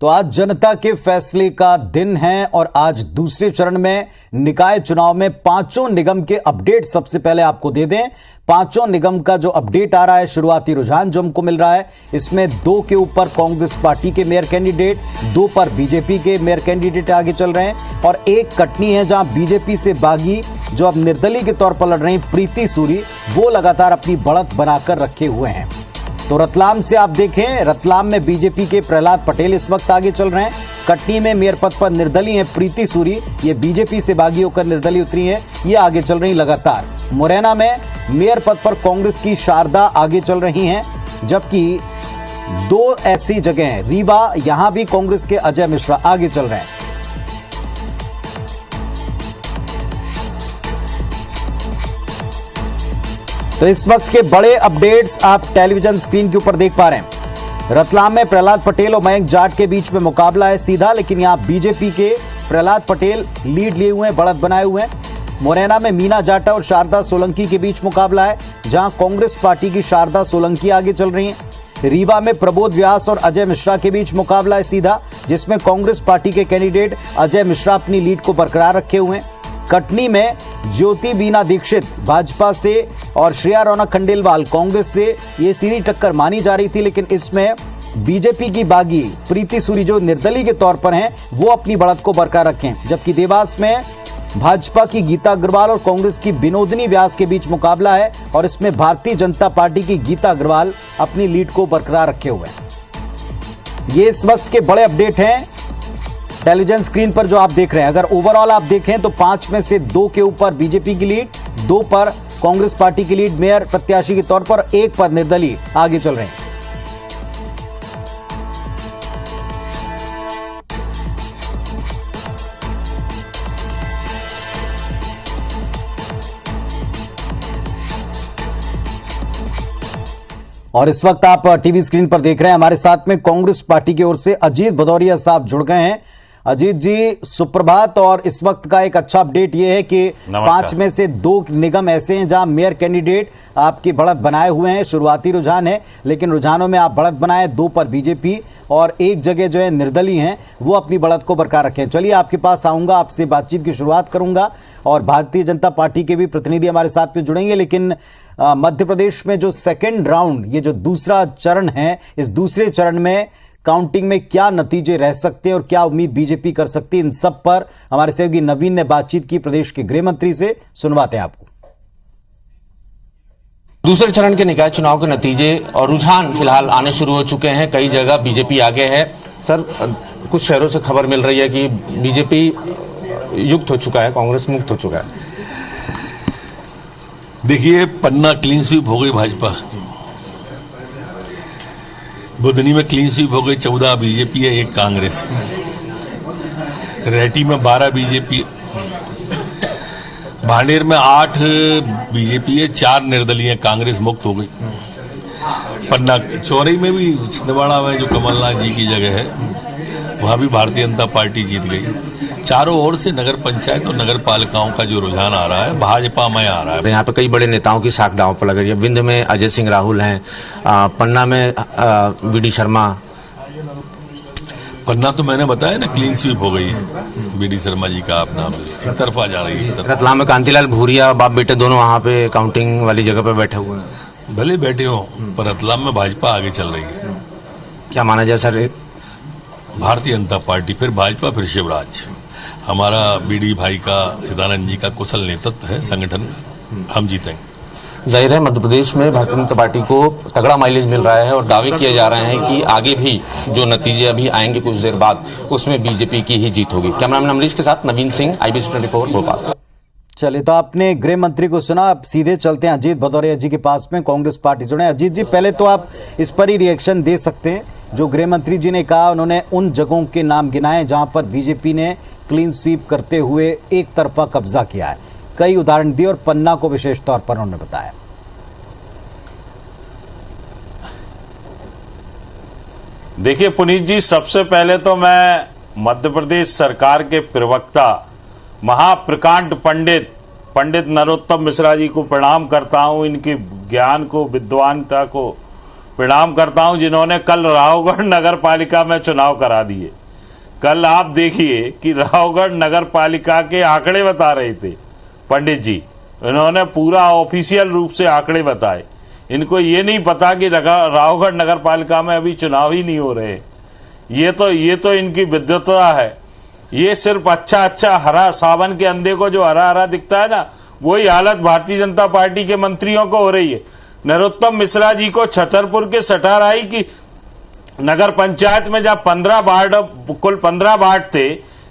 तो आज जनता के फैसले का दिन है और आज दूसरे चरण में निकाय चुनाव में पांचों निगम के अपडेट सबसे पहले आपको दे दें। पांचों निगम का जो अपडेट आ रहा है, शुरुआती रुझान जो हमको मिल रहा है, इसमें 2 के ऊपर कांग्रेस पार्टी के मेयर कैंडिडेट, 2 पर बीजेपी के मेयर कैंडिडेट आगे चल रहे हैं और एक कटनी है जहां बीजेपी से बागी जो अब निर्दलीय के तौर पर लड़ रही प्रीति सूरी, वो लगातार अपनी बढ़त बनाकर रखे हुए हैं। तो रतलाम से आप देखें, रतलाम में बीजेपी के प्रहलाद पटेल इस वक्त आगे चल रहे हैं। कटनी में मेयर पद पर निर्दलीय हैं प्रीति सूरी, ये बीजेपी से बागी होकर निर्दलीय उतरी हैं, ये आगे चल रही लगातार। मुरैना में मेयर पद पर कांग्रेस की शारदा आगे चल रही हैं, जबकि 2 ऐसी जगह हैं, रीवा, यहां भी कांग्रेस के अजय मिश्रा आगे चल रहे हैं। तो इस वक्त के बड़े अपडेट्स आप टेलीविजन स्क्रीन के ऊपर देख पा रहे हैं। रतलाम में प्रहलाद पटेल और मयंक जाट के बीच में मुकाबला है सीधा, लेकिन यहां बीजेपी के प्रहलाद पटेल लीड लिए हुए हैं, बढ़त बनाए हुए हैं। मुरैना में मीना जाटा और शारदा सोलंकी के बीच मुकाबला है, जहां कांग्रेस पार्टी की शारदा सोलंकी आगे चल रही हैं। रीवा में प्रबोध व्यास और अजय मिश्रा के बीच मुकाबला है सीधा, जिसमें कांग्रेस पार्टी के कैंडिडेट अजय मिश्रा अपनी लीड को बरकरार रखे हुए हैं। कटनी में ज्योति बीना दीक्षित भाजपा से और श्रेया रौनक खंडेलवाल कांग्रेस से ये सीधी टक्कर मानी जा रही थी, लेकिन इसमें बीजेपी की बागी प्रीति सूरी जो निर्दलीय के तौर पर हैं, वो अपनी बढ़त को बरकरार रखें। जबकि देवास में भाजपा की गीता अग्रवाल और कांग्रेस की विनोदिनी व्यास के बीच मुकाबला है और इसमें भारतीय जनता पार्टी की गीता अग्रवाल अपनी लीड को बरकरार रखे हुए हैं। ये इस वक्त के बड़े अपडेट हैं टेलीविजन स्क्रीन पर जो आप देख रहे हैं। अगर ओवरऑल आप देखें तो 5 में से 2 के ऊपर बीजेपी की लीड, 2 पर कांग्रेस पार्टी की लीड मेयर प्रत्याशी के तौर पर, 1 पर निर्दलीय आगे चल रहे हैं। और इस वक्त आप टीवी स्क्रीन पर देख रहे हैं, हमारे साथ में कांग्रेस पार्टी की ओर से अजीत भदौरिया साहब जुड़ गए हैं। अजीत जी सुप्रभात। और इस वक्त का एक अच्छा अपडेट यह है कि 5 में से 2 निगम ऐसे हैं जहां मेयर कैंडिडेट आपकी बढ़त बनाए हुए हैं। शुरुआती रुझान है, लेकिन रुझानों में आप बढ़त बनाए, 2 पर बीजेपी और 1 जगह जो है निर्दलीय हैं, वो अपनी बढ़त को बरकरार रखें। चलिए आपके पास आऊंगा, आपसे बातचीत की शुरुआत करूंगा और भारतीय जनता पार्टी के भी प्रतिनिधि हमारे साथ में जुड़ेंगे। लेकिन मध्य प्रदेश में जो सेकेंड राउंड, ये जो दूसरा चरण है, इस दूसरे चरण में काउंटिंग में क्या नतीजे रह सकते हैं और क्या उम्मीद बीजेपी कर सकती है, इन सब पर हमारे सहयोगी नवीन ने बातचीत की प्रदेश के गृह मंत्री से। सुनवाते हैं आपको। दूसरे चरण के निकाय चुनाव के नतीजे और रुझान फिलहाल आने शुरू हो चुके हैं। कई जगह बीजेपी आगे है। सर, कुछ शहरों से खबर मिल रही है कि बीजेपी युक्त हो चुका है, कांग्रेस मुक्त हो चुका है। देखिए, पन्ना क्लीन स्वीप हो गई भाजपा, बुधनी में क्लीन स्वीप हो गई, 14 बीजेपी है, 1 कांग्रेस है। रेहटी में 12 बीजेपी, भांडेर में 8 बीजेपी है, 4 निर्दलीय, कांग्रेस मुक्त हो गई। पन्ना चौरई में भी, छिंदवाड़ा में जो कमलनाथ जी की जगह है, वहां भी भारतीय जनता पार्टी जीत गई। चारों ओर से नगर पंचायत और नगर पालिकाओं का जो रुझान आ रहा है, भाजपा में आ रहा है। यहाँ पे कई बड़े नेताओं की साख दांव पर लग रही है। विंध्य में अजय सिंह राहुल हैं, पन्ना में वीडी शर्मा। पन्ना तो मैंने बताया ना, क्लीन स्वीप हो गई है, वीडी शर्मा जी का अपना एक तरफा जा रही है। रतलाम में कांतिलाल भूरिया बाप बेटे दोनों वहाँ पे काउंटिंग वाली जगह पे बैठे हुए हैं। भले बैठे हो, पर रतलाम में भाजपा आगे चल रही है। क्या माना जाए सर? भारतीय जनता पार्टी, फिर भाजपा, फिर शिवराज। हमारा बीडी भाई का, हिदानंद जी का कुशल नेतृत्व है संगठन का, हम जीतेंगे। जाहिर है मध्य प्रदेश में भारतीय जनता पार्टी को तगड़ा माइलेज मिल रहा है और दावे किए जा रहे हैं कि आगे भी जो नतीजे अभी आएंगे कुछ देर बाद, उसमें बीजेपी की ही जीत होगी। कैमरामैन अमरीश के साथ नवीन सिंह, IBC 24 भोपाल। चलिए, तो आपने गृह मंत्री को सुना, अब सीधे चलते हैं अजीत भदौरिया जी के पास में, कांग्रेस पार्टी जुड़े। अजीत जी, पहले तो आप इस पर ही रिएक्शन दे सकते हैं। जो गृह मंत्री जी ने कहा, उन्होंने उन जगहों के नाम गिनाए जहां पर बीजेपी ने क्लीन स्वीप करते हुए एक तरफा कब्जा किया है, कई उदाहरण दिए और पन्ना को विशेष तौर पर उन्होंने बताया। देखिए पुनीत जी, सबसे पहले तो मैं मध्य प्रदेश सरकार के प्रवक्ता महाप्रकांड पंडित नरोत्तम मिश्रा जी को प्रणाम करता हूं। इनके ज्ञान को, विद्वानता को प्रणाम करता हूं जिन्होंने कल रावगढ़ नगर पालिका में चुनाव करा दिए। कल आप देखिए कि रावगढ़ नगर पालिका के आंकड़े बता रहे थे पंडित जी, इन्होंने पूरा ऑफिशियल रूप से आंकड़े बताए। इनको ये नहीं पता कि रावगढ़ नगर पालिका में अभी चुनाव ही नहीं हो रहे। ये तो इनकी विद्वता है। ये सिर्फ अच्छा हरा, सावन के अंधे को जो हरा हरा दिखता है ना, वही हालत भारतीय जनता पार्टी के मंत्रियों को हो रही है। नरोत्तम मिश्रा जी को छतरपुर के सटार आई कि नगर पंचायत में जहां 15 वार्ड, कुल 15 वार्ड थे,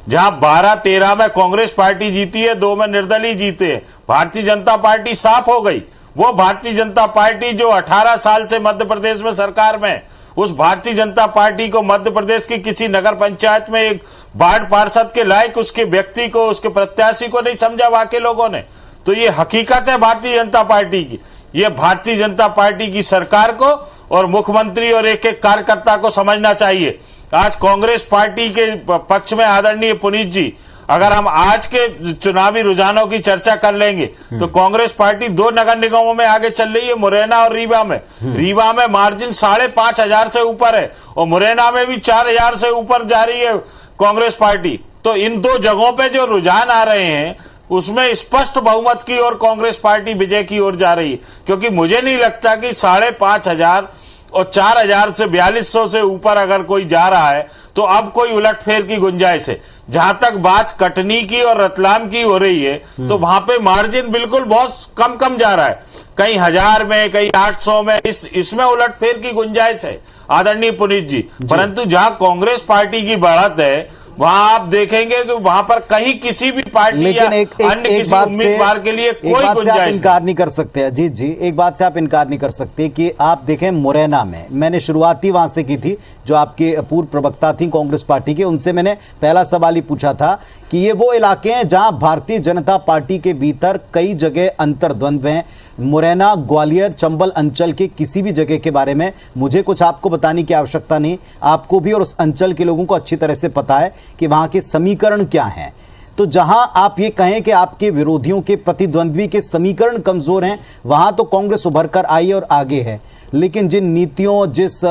जहां 12-13 में कांग्रेस पार्टी जीती है, 2 में निर्दलीय जीते हैं। भारतीय जनता पार्टी साफ हो गई। वो भारतीय जनता पार्टी जो 18 साल से मध्य प्रदेश में सरकार में, उस भारतीय जनता पार्टी को मध्य प्रदेश की किसी नगर पंचायत में एक वार्ड पार्षद के लायक उसके व्यक्ति को, उसके प्रत्याशी को नहीं समझा वहां के लोगों ने। तो ये हकीकत है भारतीय जनता पार्टी की। ये भारतीय जनता पार्टी की सरकार को और मुख्यमंत्री और एक एक कार्यकर्ता को समझना चाहिए। आज कांग्रेस पार्टी के पक्ष में आदरणीय पुनीत जी, अगर हम आज के चुनावी रुझानों की चर्चा कर लेंगे तो कांग्रेस पार्टी 2 नगर निगमों में आगे चल रही है, मुरैना और रीवा में। रीवा में मार्जिन 5,500 से ऊपर है और मुरैना में भी 4,000 से ऊपर जा रही है कांग्रेस पार्टी। तो इन 2 जगहों पे जो रुझान आ रहे हैं उसमें स्पष्ट बहुमत की ओर कांग्रेस पार्टी विजय की ओर जा रही है, क्योंकि मुझे नहीं लगता कि 5,500 और 4,000 से 4,200 से ऊपर अगर कोई जा रहा है तो अब कोई उलटफेर की गुंजाइश है। जहां तक बात कटनी की और रतलाम की हो रही है तो वहां पे मार्जिन बिल्कुल बहुत कम जा रहा है, कहीं 1000 में, कहीं 800 में, इसमें उलटफेर की गुंजाइश है आदरणीय पुनीत जी। परंतु जहां कांग्रेस पार्टी की बढ़त है वहां आप देखेंगे कि वहां पर कहीं किसी भी पार्टी या अन्य किसी उम्मीदवार के लिए कोई गुंजाइश इनकार नहीं कर सकते। अजीत जी, एक बात से आप इनकार नहीं कर सकते कि आप देखें मुरैना में, मैंने शुरुआती वहां से की थी, जो आपके पूर्व प्रवक्ता थी कांग्रेस पार्टी के, उनसे मैंने पहला सवाल ही पूछा था कि ये वो इलाके हैं जहां भारतीय जनता पार्टी के भीतर कई जगह अंतर्द्वंद्व हैं। मुरैना, ग्वालियर, चंबल अंचल के किसी भी जगह के बारे में मुझे कुछ आपको बताने की आवश्यकता नहीं, आपको भी और उस अंचल के लोगों को अच्छी तरह से पता है कि वहां के समीकरण क्या हैं। तो जहां आप ये कहें कि आपके विरोधियों के, प्रतिद्वंद्वी के समीकरण कमजोर हैं, वहां तो कांग्रेस उभर कर आई और आगे है। लेकिन जिन नीतियों, जिस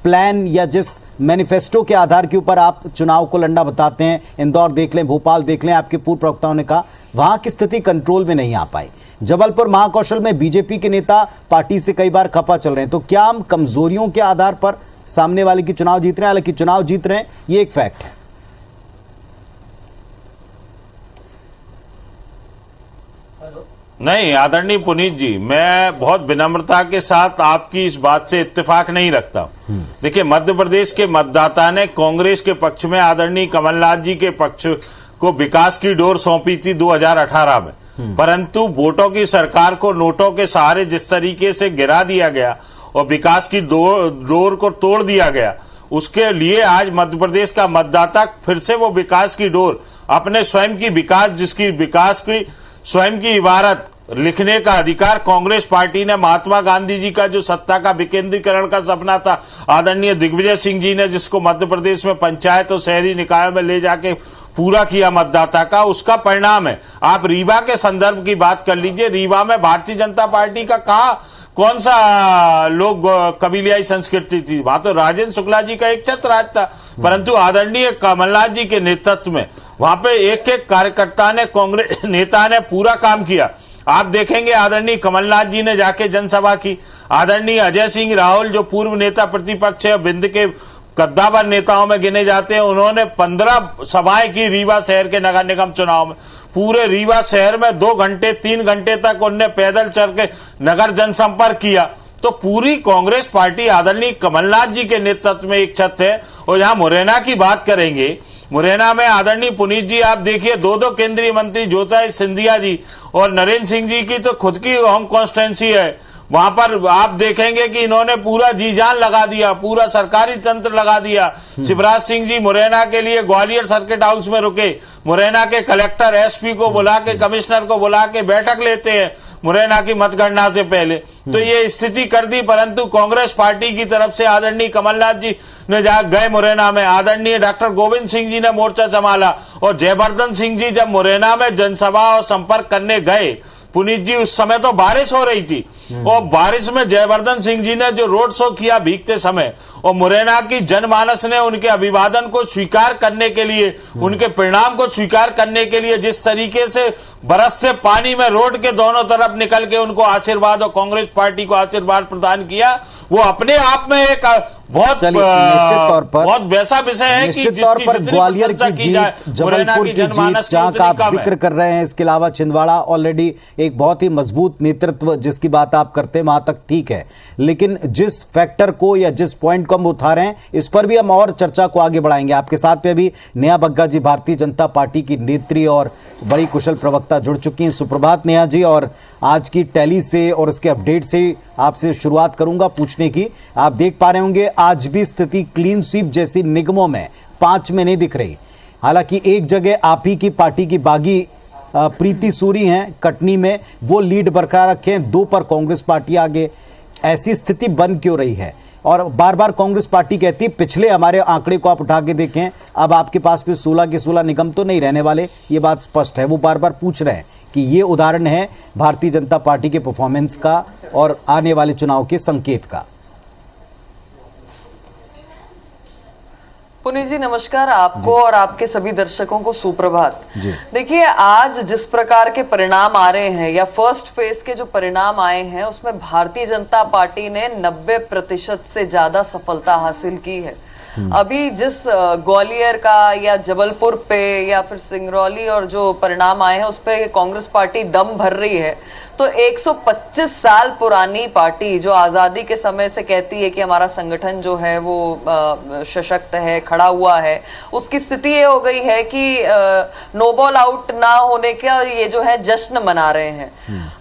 प्लान या जिस मैनिफेस्टो के आधार के ऊपर आप चुनाव को लंडा बताते हैं, इंदौर देख लें, भोपाल देख लें, आपके पूर्व प्रवक्ताओं ने कहा वहां की स्थिति कंट्रोल में नहीं आ पाई। जबलपुर महाकौशल में बीजेपी के नेता पार्टी से कई बार खफा चल रहे हैं। तो क्या हम कमजोरियों के आधार पर सामने वाले की चुनाव जीत रहे हैं? हालांकि चुनाव जीत रहे हैं, ये एक फैक्ट है। नहीं आदरणीय पुनीत जी, मैं बहुत विनम्रता के साथ आपकी इस बात से इत्तेफाक नहीं रखता। देखिए, मध्य प्रदेश के मतदाता ने कांग्रेस के पक्ष में आदरणीय कमलनाथ जी के पक्ष को विकास की डोर सौंपी थी 2018 में, परंतु वोटों की सरकार को नोटों के सहारे जिस तरीके से गिरा दिया गया और विकास की डोर को तोड़ दिया गया, उसके लिए आज मध्य प्रदेश का मतदाता फिर से वो विकास की डोर, अपने स्वयं की विकास, जिसकी विकास की स्वयं की इबारत लिखने का अधिकार कांग्रेस पार्टी ने, महात्मा गांधी जी का जो सत्ता का विकेंद्रीकरण का सपना था, आदरणीय दिग्विजय सिंह जी ने जिसको मध्य प्रदेश में पंचायत और शहरी निकायों में ले जाके पूरा किया मतदाता का, उसका परिणाम है। आप रीवा के संदर्भ की बात कर लीजिए। रीवा में भारतीय जनता पार्टी का कौन सा लोग कबीलियाई संस्कृति थी? वहां तो राजेंद्र शुक्ला जी का एक छत्र राज था, परंतु आदरणीय कमलनाथ जी के नेतृत्व में वहां पे एक एक कार्यकर्ता ने, कांग्रेस नेता ने पूरा काम किया। आप देखेंगे आदरणीय कमलनाथ जी ने जाके जनसभा की, आदरणीय अजय सिंह राहुल जो पूर्व नेता प्रतिपक्ष है, बिंद के कद्दावर नेताओं में गिने जाते हैं, उन्होंने 15 सभाएं की रीवा शहर के नगर निगम चुनाव में। पूरे रीवा शहर में 2 घंटे 3 घंटे तक उनने पैदल चल के नगर जनसंपर्क किया। तो पूरी कांग्रेस पार्टी आदरणीय कमलनाथ जी के नेतृत्व में एक छत है। और यहां मुरैना की बात करेंगे, मुरैना में आदरणीय पुनीत जी आप देखिए, 2 केंद्रीय मंत्री ज्योतिरादित्य सिंधिया जी और नरेंद्र सिंह जी की तो खुद की होम कॉन्स्टिट्यूंसी है। वहां पर आप देखेंगे कि इन्होंने पूरा जी जान लगा दिया, पूरा सरकारी तंत्र लगा दिया। शिवराज सिंह जी मुरैना के लिए ग्वालियर सर्किट हाउस में रुके, मुरैना के कलेक्टर, एसपी को बुला के, कमिश्नर को बुला के बैठक लेते हैं मुरैना की मतगणना से पहले। तो ये स्थिति कर दी। परंतु कांग्रेस पार्टी की तरफ से आदरणीय कमलनाथ जी ने गए मुरैना में, आदरणीय डॉक्टर गोविंद सिंह जी ने मोर्चा संभाला और जयवर्धन सिंह जी जब मुरैना में जनसभा और संपर्क करने गए पुनीत जी उस समय तो बारिश हो रही थी और बारिश में जयवर्धन सिंह जी ने जो रोड शो किया भीगते समय, और मुरैना की जनमानस ने उनके अभिवादन को स्वीकार करने के लिए, उनके परिणाम को स्वीकार करने के लिए जिस तरीके से बरस से पानी में रोड के दोनों तरफ निकल के उनको आशीर्वाद और कांग्रेस पार्टी को आशीर्वाद प्रदान किया, वो अपने आप में एक बहुत निश्चित तौर पर बहुत वैसा विषय है कि निश्चित तौर पर ग्वालियर की जीत, जबलपुर की जीत जहां का आप जिक्र कर रहे हैं, इसके अलावा छिंदवाड़ा ऑलरेडी एक बहुत ही मजबूत नेतृत्व जिसकी बात आप करते हैं वहां तक ठीक है, लेकिन जिस फैक्टर को या जिस पॉइंट को हम उठा रहे हैं इस पर भी हम और चर्चा को आगे बढ़ाएंगे। आपके साथ पे अभी नेहा बग्गा जी भारतीय जनता पार्टी की नेत्री और बड़ी कुशल प्रवक्ता जुड़ चुकी हैं। सुप्रभात नेहा जी। और आज की टैली से और उसके अपडेट से आपसे शुरुआत करूंगा पूछने की। आप देख पा रहे होंगे आज भी स्थिति क्लीन स्वीप जैसी निगमों में 5 में नहीं दिख रही। हालांकि एक जगह आप ही की पार्टी की बागी प्रीति सूरी हैं कटनी में, वो लीड बरकरार रखे हैं, 2 पर कांग्रेस पार्टी आगे। ऐसी स्थिति बन क्यों रही है? और बार बार कांग्रेस पार्टी कहती है, पिछले हमारे आंकड़े को आप उठा के देखें, अब आपके पास भी 16 के 16 निगम तो नहीं रहने वाले, ये बात स्पष्ट है। वो बार बार पूछ रहे हैं कि ये उदाहरण है भारतीय जनता पार्टी के परफॉर्मेंस का और आने वाले चुनाव के संकेत का। पुनीत जी नमस्कार, आपको और आपके सभी दर्शकों को सुप्रभात। देखिए आज जिस प्रकार के परिणाम आ रहे हैं या फर्स्ट फेज के जो परिणाम आए हैं उसमें भारतीय जनता पार्टी ने 90% से ज्यादा सफलता हासिल की है। अभी जिस ग्वालियर का या जबलपुर पे या फिर सिंगरौली और जो परिणाम आए हैं उस पे कांग्रेस पार्टी दम भर रही है, तो 125 साल पुरानी पार्टी जो आजादी के समय से कहती है कि हमारा संगठन जो है वो सशक्त है, खड़ा हुआ है, उसकी स्थिति ये हो गई है कि नो बॉल आउट ना होने का ये जो है जश्न मना रहे हैं।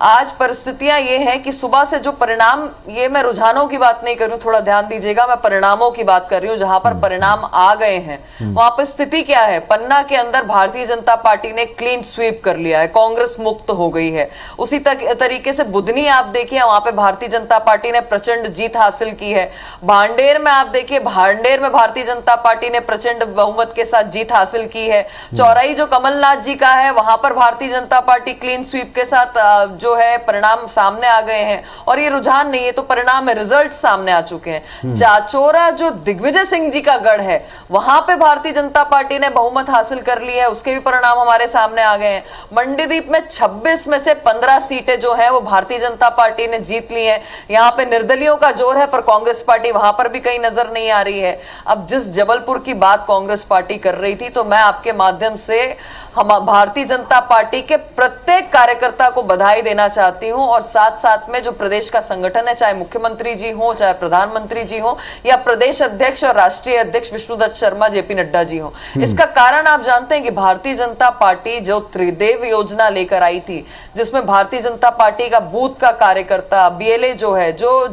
आज परिस्थितियां ये हैं कि सुबह से जो परिणाम, ये मैं रुझानों की बात नहीं कर रही हूं, थोड़ा ध्यान दीजिएगा, मैं परिणामों की बात कर रही हूं। जहां पर परिणाम आ गए हैं वहां पर स्थिति क्या है? पन्ना के अंदर भारतीय जनता पार्टी ने क्लीन स्वीप कर लिया है, कांग्रेस मुक्त हो गई है। उसी तरीके से बुधनी आप देखिए, वहां पे भारतीय जनता पार्टी ने प्रचंड जीत हासिल की है। भांडेर में आप देखिए, भांडेर में भारतीय जनता पार्टी ने प्रचंड बहुमत के साथ जीत हासिल की है। चौराई जो कमलनाथ जी का है वहां पर Bharatiya Janata party clean sweep के साथ जो है परिणाम सामने आ गए हैं। और ये रुझान नहीं है तो परिणाम में रिजल्ट सामने आ चुके हैं। चाचोरा जो दिग्विजय सिंह जी का गढ़ है वहां पे भारतीय जनता पार्टी ने बहुमत हासिल कर ली है, उसके भी परिणाम हमारे सामने आ गए हैं। मंडीदीप में 26 में से 15 सीटें जो है वो भारतीय जनता पार्टी ने जीत ली है। यहाँ पे निर्दलियों का जोर है पर कांग्रेस पार्टी वहां पर भी कहीं नजर नहीं आ रही है। अब जिस जबलपुर की बात कांग्रेस पार्टी कर रही थी, तो मैं आपके माध्यम से हम भारतीय जनता पार्टी के प्रत्येक कार्यकर्ता को बधाई देना चाहती हूं और साथ साथ में जो प्रदेश का संगठन है, चाहे मुख्यमंत्री जी हो, चाहे प्रधानमंत्री जी हो, या प्रदेश अध्यक्ष और राष्ट्रीय अध्यक्ष विष्णुदत्त शर्मा, जेपी नड्डा जी हो। इसका कारण आप जानते हैं कि भारतीय जनता पार्टी जो त्रिदेव योजना लेकर आई थी, जिसमें भारतीय जनता पार्टी का बूथ का कार्यकर्ता बीएलए जो है, जो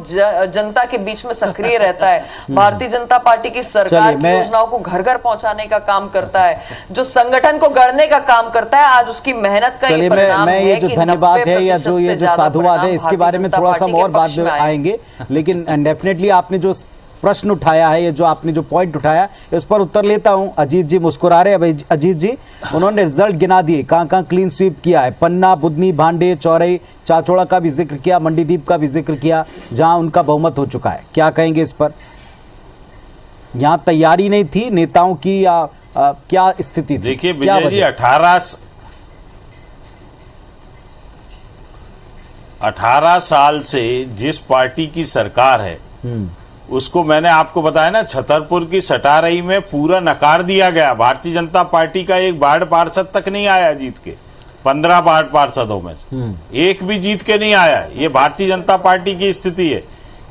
जनता के बीच में सक्रिय रहता है, भारतीय जनता पार्टी की सरकार की योजनाओं को घर घर पहुंचाने का काम करता है, जो संगठन को गढ़ने का काम करता है, आज उसकी मेहनत का ये परिणाम है। ये जो धन्यवाद है या जो ये जो साधुवाद है, इसके बारे में थोड़ा सा और बाद में आएंगे, लेकिन डेफिनेटली आपने जो प्रश्न उठाया है, ये जो आपने जो पॉइंट उठाया, इस पर उत्तर लेता हूं। अजीत जी मुस्कुरा रहे हैं। अजीत जी, उन्होंने रिजल्ट गिना दिए, कहां क्लीन स्वीप किया है। पन्ना, बुधनी, भांडे, चौरई, चाचौड़ा का भी जिक्र किया, मंडीदीप का भी जिक्र किया, जहां उनका बहुमत हो चुका है। क्या कहेंगे इस पर? यहां तैयारी नहीं थी नेताओं की या क्या स्थिति थी? देखिए विजय जी, 18 साल से जिस पार्टी की सरकार है उसको मैंने आपको बताया ना, छतरपुर की सटारई में पूरा नकार दिया गया। भारतीय जनता पार्टी का एक वार्ड पार्षद तक नहीं आया जीत के, 15 वार्ड पार्षदों में से एक भी जीत के नहीं आया। ये भारतीय जनता पार्टी की स्थिति है।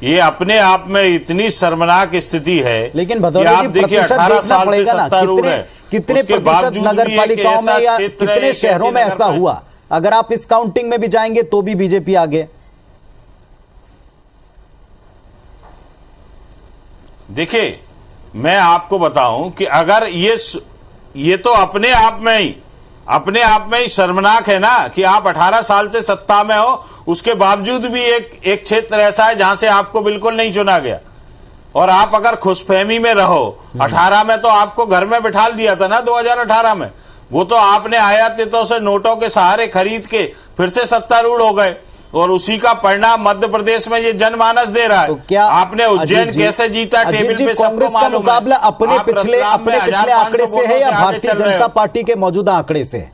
ये अपने आप में इतनी शर्मनाक स्थिति है। लेकिन भदौरे जी, देखिए 18 साल से सत्तारूढ़ है, कितने प्रतिशत नगर पालिकाओं में या कितने शहरों में ऐसा हुआ? अगर आप इस काउंटिंग में भी जाएंगे तो भी बीजेपी आगे। देखिए मैं आपको बताऊं कि अगर ये तो अपने आप में ही शर्मनाक है ना कि आप 18 साल से सत्ता में हो, उसके बावजूद भी एक क्षेत्र ऐसा है जहां से आपको बिल्कुल नहीं चुना गया। और आप अगर खुशफहमी में रहो, 18 में तो आपको घर में बिठा दिया था ना, 2018 में वो तो आपने आयातितों से नोटों के सहारे खरीद के फिर से सत्तारूढ़ हो गए और उसी का परिणाम मध्य प्रदेश में ये जनमानस दे रहा है। तो क्या आपने उज्जैन कैसे जीता टेबल पे सबको कांग्रेस का मालूम है। मुकाबला अपने आप पिछले रतलाम में आंकड़े से है या वोटों से आगे भारतीय चल रहे जनता हो। पार्टी के मौजूदा आंकड़े से?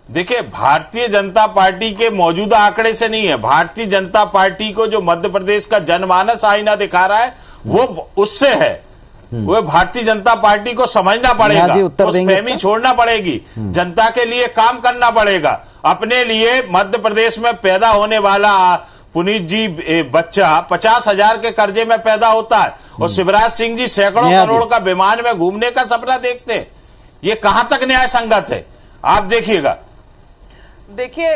देखिए, भारतीय जनता पार्टी के मौजूदा आंकड़े से नहीं है। भारतीय जनता पार्टी को जो मध्य प्रदेश का जनमानस आईना दिखा रहा है वो उससे है। वो भारतीय जनता पार्टी को समझना पड़ेगा, जी उत्तर देंगे फहमी छोड़ना पड़ेगी, जनता के लिए काम करना पड़ेगा। अपने लिए मध्य प्रदेश में पैदा होने वाला पुनीत जी बच्चा 50,000 के कर्जे में पैदा होता है और शिवराज सिंह जी सैकड़ों करोड़ का विमान में घूमने का सपना देखते हैं। ये कहां तक न्याय संगत है, आप देखिएगा। देखिए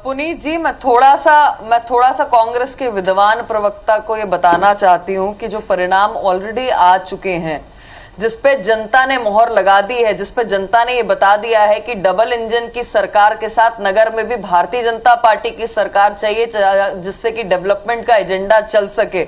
पुनीत जी, मैं थोड़ा सा कांग्रेस के विद्वान प्रवक्ता को ये बताना चाहती हूँ कि जो परिणाम ऑलरेडी आ चुके हैं, जिसपे जनता ने मोहर लगा दी है, जिसपे जनता ने ये बता दिया है कि डबल इंजन की सरकार के साथ नगर में भी भारतीय जनता पार्टी की सरकार चाहिए, जिससे कि डेवलपमेंट का एजेंडा चल सके।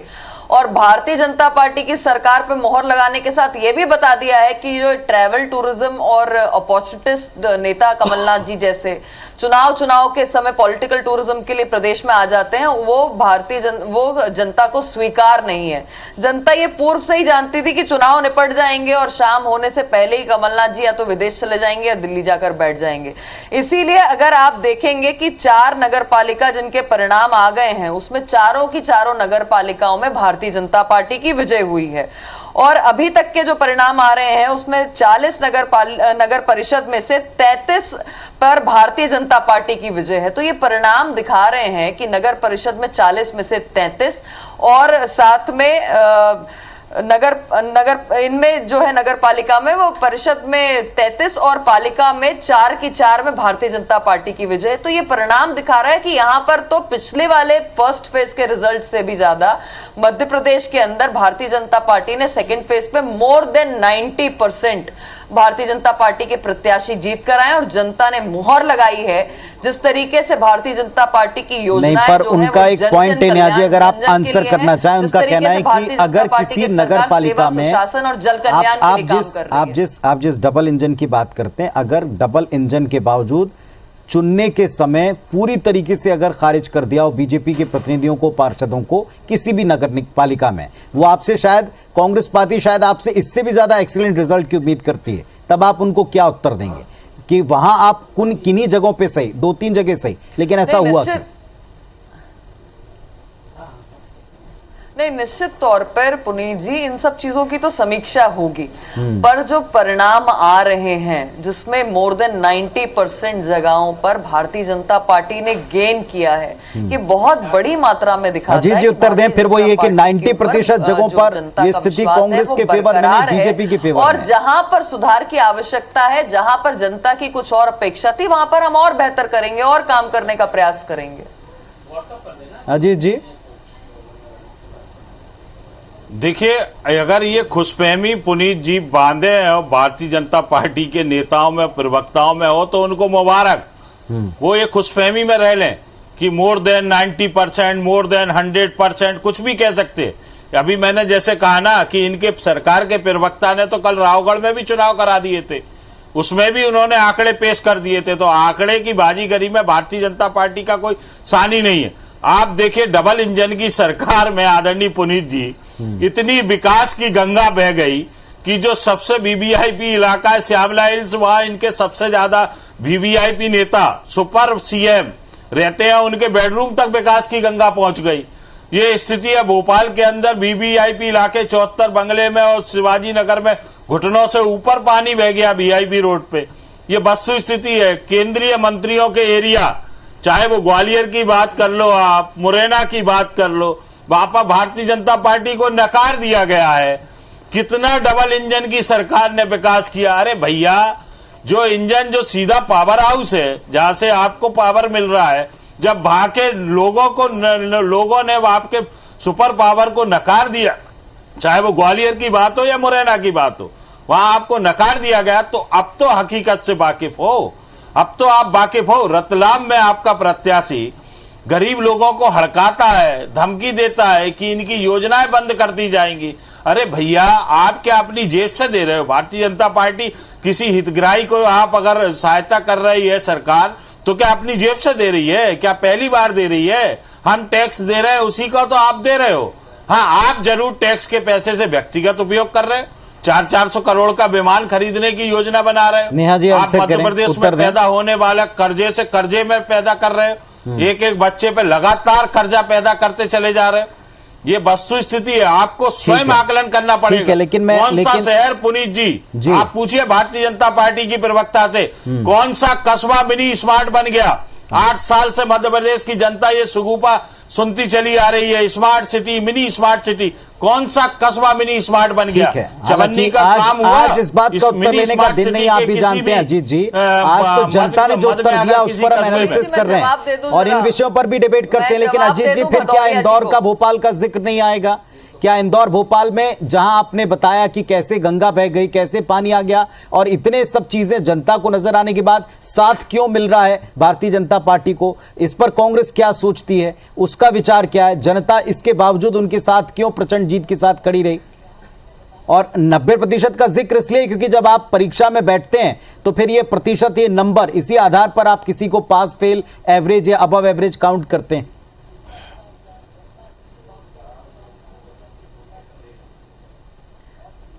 और भारतीय जनता पार्टी की सरकार पे मोहर लगाने के साथ ये भी बता दिया है कि जो ट्रैवल टूरिज्म और अपॉर्चुनिस्ट नेता कमलनाथ जी जैसे चुनाव के समय पॉलिटिकल टूरिज्म के लिए प्रदेश में आ जाते हैं, वो जनता को स्वीकार नहीं है। जनता ये पूर्व से ही जानती थी कि चुनाव निपट जाएंगे और शाम होने से पहले ही कमलनाथ जी या तो विदेश चले जाएंगे या दिल्ली जाकर बैठ जाएंगे। इसीलिए अगर आप देखेंगे कि 4 नगर पालिका जिनके परिणाम आ गए हैं, उसमें चारों की चारों नगर पालिकाओं में भारतीय जनता पार्टी की विजय हुई है। और अभी तक के जो परिणाम आ रहे हैं उसमें 40 नगर परिषद में से 33 पर भारतीय जनता पार्टी की विजय है। तो ये परिणाम दिखा रहे हैं कि नगर परिषद में 40 में से 33 और साथ में इनमें जो है नगर पालिका में वो परिषद में 33 और पालिका में 4 की 4 में भारतीय जनता पार्टी की विजय। तो ये परिणाम दिखा रहा है कि यहाँ पर तो पिछले वाले फर्स्ट फेज के रिजल्ट से भी ज्यादा मध्य प्रदेश के अंदर भारतीय जनता पार्टी ने सेकेंड फेज पे more than 90% Bharatiya Janata party के प्रत्याशी जीत कर आए और जनता ने मुहर लगाई है। जिस तरीके से भारतीय जनता पार्टी की योजनाएं नहीं, पर उनका एक पॉइंट है न्याजी, अगर आप आंसर करना चाहें, उनका कहना है कि अगर किसी नगर पालिका में शासन और जल कल्याण के लिए काम कर रही है। आप जिस डबल इंजन की बात करते हैं, अगर डबल इंजन के बावजूद चुनने के समय पूरी तरीके से अगर खारिज कर दिया हो बीजेपी के प्रतिनिधियों को, पार्षदों को किसी भी नगर पालिका में, वो आपसे शायद कांग्रेस पार्टी शायद आपसे इससे भी ज्यादा एक्सीलेंट रिजल्ट की उम्मीद करती है, तब आप उनको क्या उत्तर देंगे कि वहां आप किन्हीं जगहों पे सही, 2-3 जगह सही, लेकिन ऐसा हुआ क्यों? नहीं, निश्चित तौर पर पुनीत जी इन सब चीजों की तो समीक्षा होगी, पर जो परिणाम आ रहे हैं जिसमें मोर देन 90% जगहों पर भारतीय जनता पार्टी ने गेन किया है, ये बहुत बड़ी मात्रा में दिखाता है। जी उत्तर दें फिर वो ये कि 90% जगहों पर ये स्थिति कांग्रेस के फेवर में नहीं, बीजेपी के फेवर में। और जहां पर सुधार की आवश्यकता है, जहां पर जनता की कुछ और अपेक्षा थी, वहां पर हम और बेहतर करेंगे और काम करने का प्रयास करेंगे। अजीत जी, देखिए, अगर ये खुशफहमी पुनीत जी बांधे हैं भारतीय जनता पार्टी के नेताओं में, प्रवक्ताओं में हो तो उनको मुबारक। वो ये खुशफहमी में रह लें कि मोर देन 90%, मोर देन 100%, कुछ भी कह सकते। अभी मैंने जैसे कहा ना कि इनके सरकार के प्रवक्ता ने तो कल रावगढ़ में भी चुनाव करा दिए थे, उसमें भी उन्होंने आंकड़े पेश कर दिए थे। तो आंकड़े की बाजीगरी में भारतीय जनता पार्टी का कोई सानी नहीं है। आप देखिए, डबल इंजन की सरकार में आदरणीय पुनीत जी इतनी विकास की गंगा बह गई कि जो सबसे वीवीआईपी इलाका है श्यामला हिल्स, वहां इनके सबसे ज्यादा वीवीआईपी नेता सुपर सीएम रहते हैं, उनके बेडरूम तक विकास की गंगा पहुंच गई। ये स्थिति है भोपाल के अंदर वीवीआईपी इलाके 74 बंगले में और शिवाजी नगर में घुटनों से ऊपर पानी बह गया वीआईपी रोड पे। ये वस्तु स्थिति है। केंद्रीय मंत्रियों के एरिया, चाहे वो ग्वालियर की बात कर लो, आप मुरैना की बात कर लो, वहां पर भारतीय जनता पार्टी को नकार दिया गया है। कितना डबल इंजन की सरकार ने विकास किया। अरे भैया, जो इंजन जो सीधा पावर हाउस है, जहां से आपको पावर मिल रहा है, जब वहां के लोगों ने आपके सुपर पावर को नकार दिया, चाहे वो ग्वालियर की बात हो या मुरैना की बात हो, वहां आपको नकार दिया गया। तो अब तो हकीकत से वाकिफ हो, अब तो आप वाकिफ हो। रतलाम में आपका प्रत्याशी गरीब लोगों को हड़काता है, धमकी देता है कि इनकी योजनाएं बंद कर दी जाएंगी। अरे भैया, आप क्या अपनी जेब से दे रहे हो? भारतीय जनता पार्टी किसी हितग्राही को आप अगर सहायता कर रही है सरकार, तो क्या अपनी जेब से दे रही है? क्या पहली बार दे रही है? हम टैक्स दे रहे हैं, उसी का तो आप दे रहे हो। हाँ, आप जरूर टैक्स के पैसे से व्यक्तिगत उपयोग कर रहे हैं। 400 करोड़ का विमान खरीदने की योजना बना रहे नेहा जी, हो। आप मध्य प्रदेश में पैदा होने वाला कर्जे से कर्जे में पैदा कर रहे हो। एक एक बच्चे पे लगातार कर्जा पैदा करते चले जा रहे हैं। ये वस्तु स्थिति है, आपको स्वयं आकलन करना पड़ेगा। लेकिन कौन सा शहर, पुनीत जी आप पूछिए भारतीय जनता पार्टी की प्रवक्ता से, कौन सा कस्बा मिनी स्मार्ट बन गया? 8 साल से मध्य प्रदेश की जनता ये सुगुपा सुनती चली आ रही है, smart city, mini smart city. कौन सा कस्बा मिनी स्मार्ट बन गया? चवन्नी का काम हुआ। आज इस बात का उत्तर लेने का दिन नहीं, आप भी जानते हैं अजीत जी। आज तो जनता ने जो उत्तर दिया उस पर हम एनालिसिस कर रहे हैं और इन विषयों पर भी डिबेट करते हैं। लेकिन अजीत जी, फिर क्या इंदौर का, भोपाल का जिक्र नहीं आएगा? क्या इंदौर भोपाल में जहां आपने बताया कि कैसे गंगा बह गई, कैसे पानी आ गया, और इतने सब चीजें जनता को नजर आने के बाद साथ क्यों मिल रहा है भारतीय जनता पार्टी को? इस पर कांग्रेस क्या सोचती है, उसका विचार क्या है? जनता इसके बावजूद उनके साथ क्यों प्रचंड जीत के साथ खड़ी रही? और 90% का जिक्र इसलिए क्योंकि जब आप परीक्षा में बैठते हैं तो फिर ये प्रतिशत, ये नंबर, इसी आधार पर आप किसी को पास, फेल, एवरेज या अबव एवरेज काउंट करते हैं।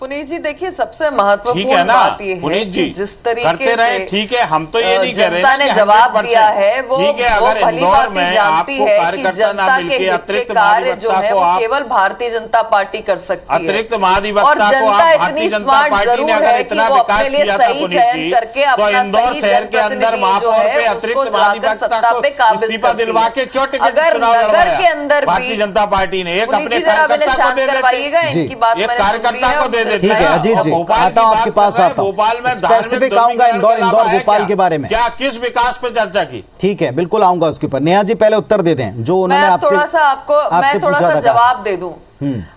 पुनीत जी, देखिए सबसे महत्वपूर्ण बात ये है कि जिस तरीके से ठीक है, हम तो ये नहीं कह रहे जनता ने जवाब दिया है, वो भली भांति जानती है कि जनता के हित के कार्य जो है वो केवल भारतीय जनता पार्टी कर सकती है। अतिरिक्त महाधिवक्ता को आप भारतीय जनता पार्टी ने अगर इतना विकास किया था पुनीत जी, तो इंदौर शहर के अंदर महापौर पे अतिरिक्त महाधिवक्ता को इस्तीफा दिलवा के क्यों टिकट चुनाव लड़वाया भारतीय जनता पार्टी ने? एक अपने कार्यकर्ता को दे देते, एक कार्यकर्ता को दे। ठीक है अजीत जी, आता हूं आपके पास, आता हूं, भोपाल में स्पेसिफिक आऊंगा इंदौर भोपाल के बारे में। क्या किस विकास पे चर्चा की? ठीक है, बिल्कुल आऊंगा उसके ऊपर। नेहा जी पहले उत्तर दे दें जो उन्होंने आपसे, मैं थोड़ा सा जवाब दे दूं।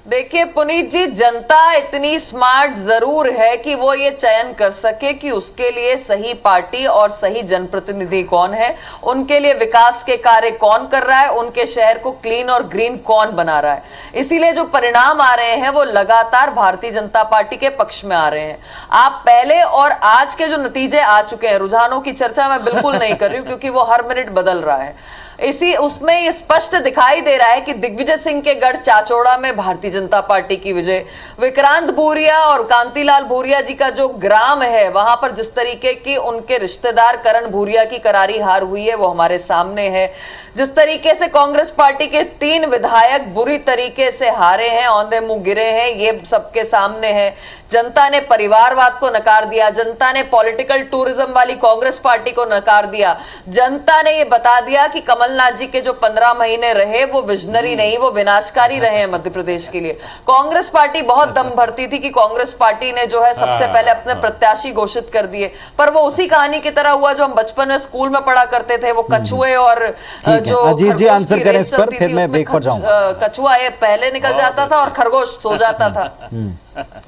देखिए पुनीत जी, जनता इतनी स्मार्ट जरूर है कि वो ये चयन कर सके कि उसके लिए सही पार्टी और सही जनप्रतिनिधि कौन है, उनके लिए विकास के कार्य कौन कर रहा है, उनके शहर को क्लीन और ग्रीन कौन बना रहा है। इसीलिए जो परिणाम आ रहे हैं वो लगातार भारतीय जनता पार्टी के पक्ष में आ रहे हैं। आप पहले और आज के जो नतीजे आ चुके हैं, रुझानों की चर्चा मैं बिल्कुल नहीं कर रही हूं क्योंकि वो हर मिनट बदल रहा है। इसी उसमें ये स्पष्ट दिखाई दे रहा है कि दिग्विजय सिंह के गढ़ चाचौड़ा में भारतीय जनता पार्टी की विजय, विक्रांत भूरिया और कांतिलाल भूरिया जी का जो ग्राम है वहां पर जिस तरीके की उनके रिश्तेदार करण भूरिया की करारी हार हुई है वो हमारे सामने है। जिस तरीके से कांग्रेस पार्टी के 3 विधायक बुरी तरीके से हारे हैं, औंधे मुंह गिरे हैं, ये सबके सामने है। जनता ने परिवारवाद को नकार दिया, जनता ने पॉलिटिकल टूरिज्म वाली कांग्रेस पार्टी को नकार दिया, जनता ने ये बता दिया कि कमलनाथ जी के जो 15 महीने रहे वो विजनरी नहीं, वो विनाशकारी रहे हैं मध्य प्रदेश के लिए। कांग्रेस पार्टी बहुत दम भरती थी कि कांग्रेस पार्टी ने जो है सबसे पहले अपने प्रत्याशी घोषित कर दिए, पर वो उसी कहानी की तरह हुआ जो हम बचपन में स्कूल में पढ़ा करते थे, वो कछुए और जो अजीत जी आंसर करें इस पर, फिर मैं ब्रेक पर जाऊंगा। कछुआ ये पहले निकल जाता था और खरगोश सो जाता था।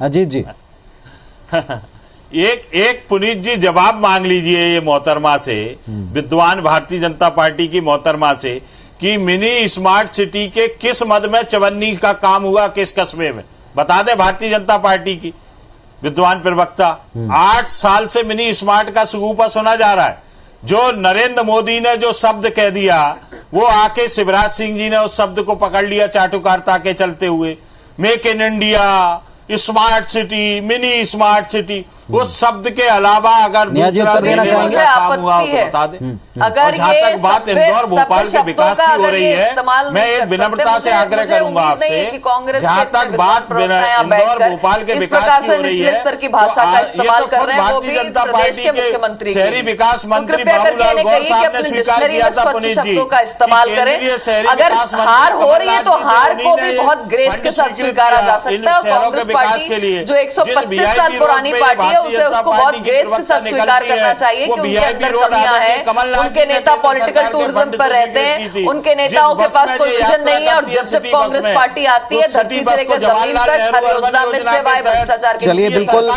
अजीत जी एक पुनीत जी जवाब मांग लीजिए ये मोहतरमा से, विद्वान भारतीय जनता पार्टी की मोहतरमा से, कि मिनी स्मार्ट सिटी के किस मद में चवन्नी का काम हुआ, किस कस्बे में, बता दे भारतीय जनता पार्टी की विद्वान प्रवक्ता। 8 साल से मिनी स्मार्ट का सुगुपा सुना जा रहा है। जो नरेंद्र मोदी ने जो शब्द कह दिया वो आके शिवराज सिंह जी ने उस शब्द को पकड़ लिया चाटुकारिता के चलते हुए। Make in India, smart city, mini smart city, उस शब्द के अलावा अगर दूसरा देना चाहेंगे काम हुआ तो बता दे। अगर जहां तक बात इंदौर भोपाल के विकास की हो रही है, मैं एक विनम्रता से आग्रह करूंगा आपसे, जहां तक बात इंदौर भोपाल के विकास की हो रही है, ये तो खुद भारतीय जनता पार्टी के शहरी विकास मंत्री बाबूलाल गौर साहब ने स्वीकार किया था पुनीत जी, केंद्रीय शहरी विकास हार हो रही है तो हार को भी बहुत ग्रेस के साथ स्वीकारा जा सकता है। कांग्रेस पार्टी जो 125 साल पुरानी पार्टी है उसे उसको बहुत ग्रेस के साथ स्वीकार करना चाहिए कि उनके अंदर कमियां हैं, उनके नेता पॉलिटिकल टूरिज्म पर रहते हैं, उनके नेताओं के पास कोई विजन नहीं है, और जब जब कांग्रेस पार्टी आती है धरती से लेकर जमीन तक हर योजना में सेवाएं भ्रष्टाचार के। चलिए बिल्कुल,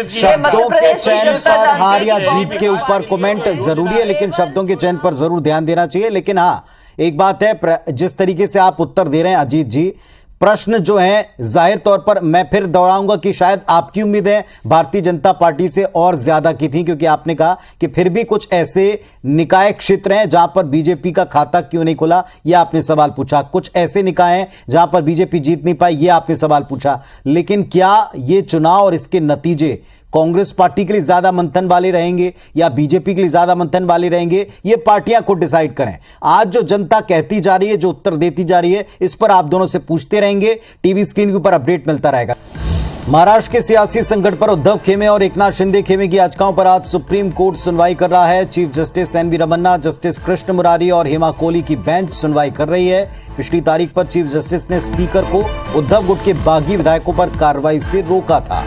शब्दों के चयन पर हार या जीत के ऊपर कमेंट जरूरी है, लेकिन शब्दों के चयन पर जरूर ध्यान देना चाहिए। लेकिन हाँ, एक बात है, जिस तरीके से आप उत्तर दे रहे हैं अजीत जी, प्रश्न जो है जाहिर तौर पर मैं फिर दोहराऊंगा कि शायद आपकी उम्मीदें भारतीय जनता पार्टी से और ज्यादा की थी, क्योंकि आपने कहा कि फिर भी कुछ ऐसे निकाय क्षेत्र हैं जहां पर बीजेपी का खाता क्यों नहीं खुला, यह आपने सवाल पूछा। कुछ ऐसे निकाय हैं जहां पर बीजेपी जीत नहीं पाई, यह आपने सवाल पूछा। लेकिन क्या ये चुनाव और इसके नतीजे कांग्रेस पार्टी के लिए ज्यादा मंथन वाले रहेंगे या बीजेपी के लिए ज्यादा मंथन वाले रहेंगे, ये पार्टियां खुद डिसाइड करें। आज जो जनता कहती जा रही है, जो उत्तर देती जा रही है, इस पर आप दोनों से पूछते रहेंगे। टीवी स्क्रीन के ऊपर अपडेट मिलता रहेगा। महाराष्ट्र के सियासी संकट पर उद्धव खेमे और एकनाथ शिंदे खेमे की याचिकाओं पर आज सुप्रीम कोर्ट सुनवाई कर रहा है। Chief justice N V Ramana, justice Krishna Murari और हेमा कोहली की बेंच सुनवाई कर रही है। पिछली तारीख पर चीफ जस्टिस ने स्पीकर को उद्धव गुट के बागी विधायकों पर कार्रवाई से रोका था।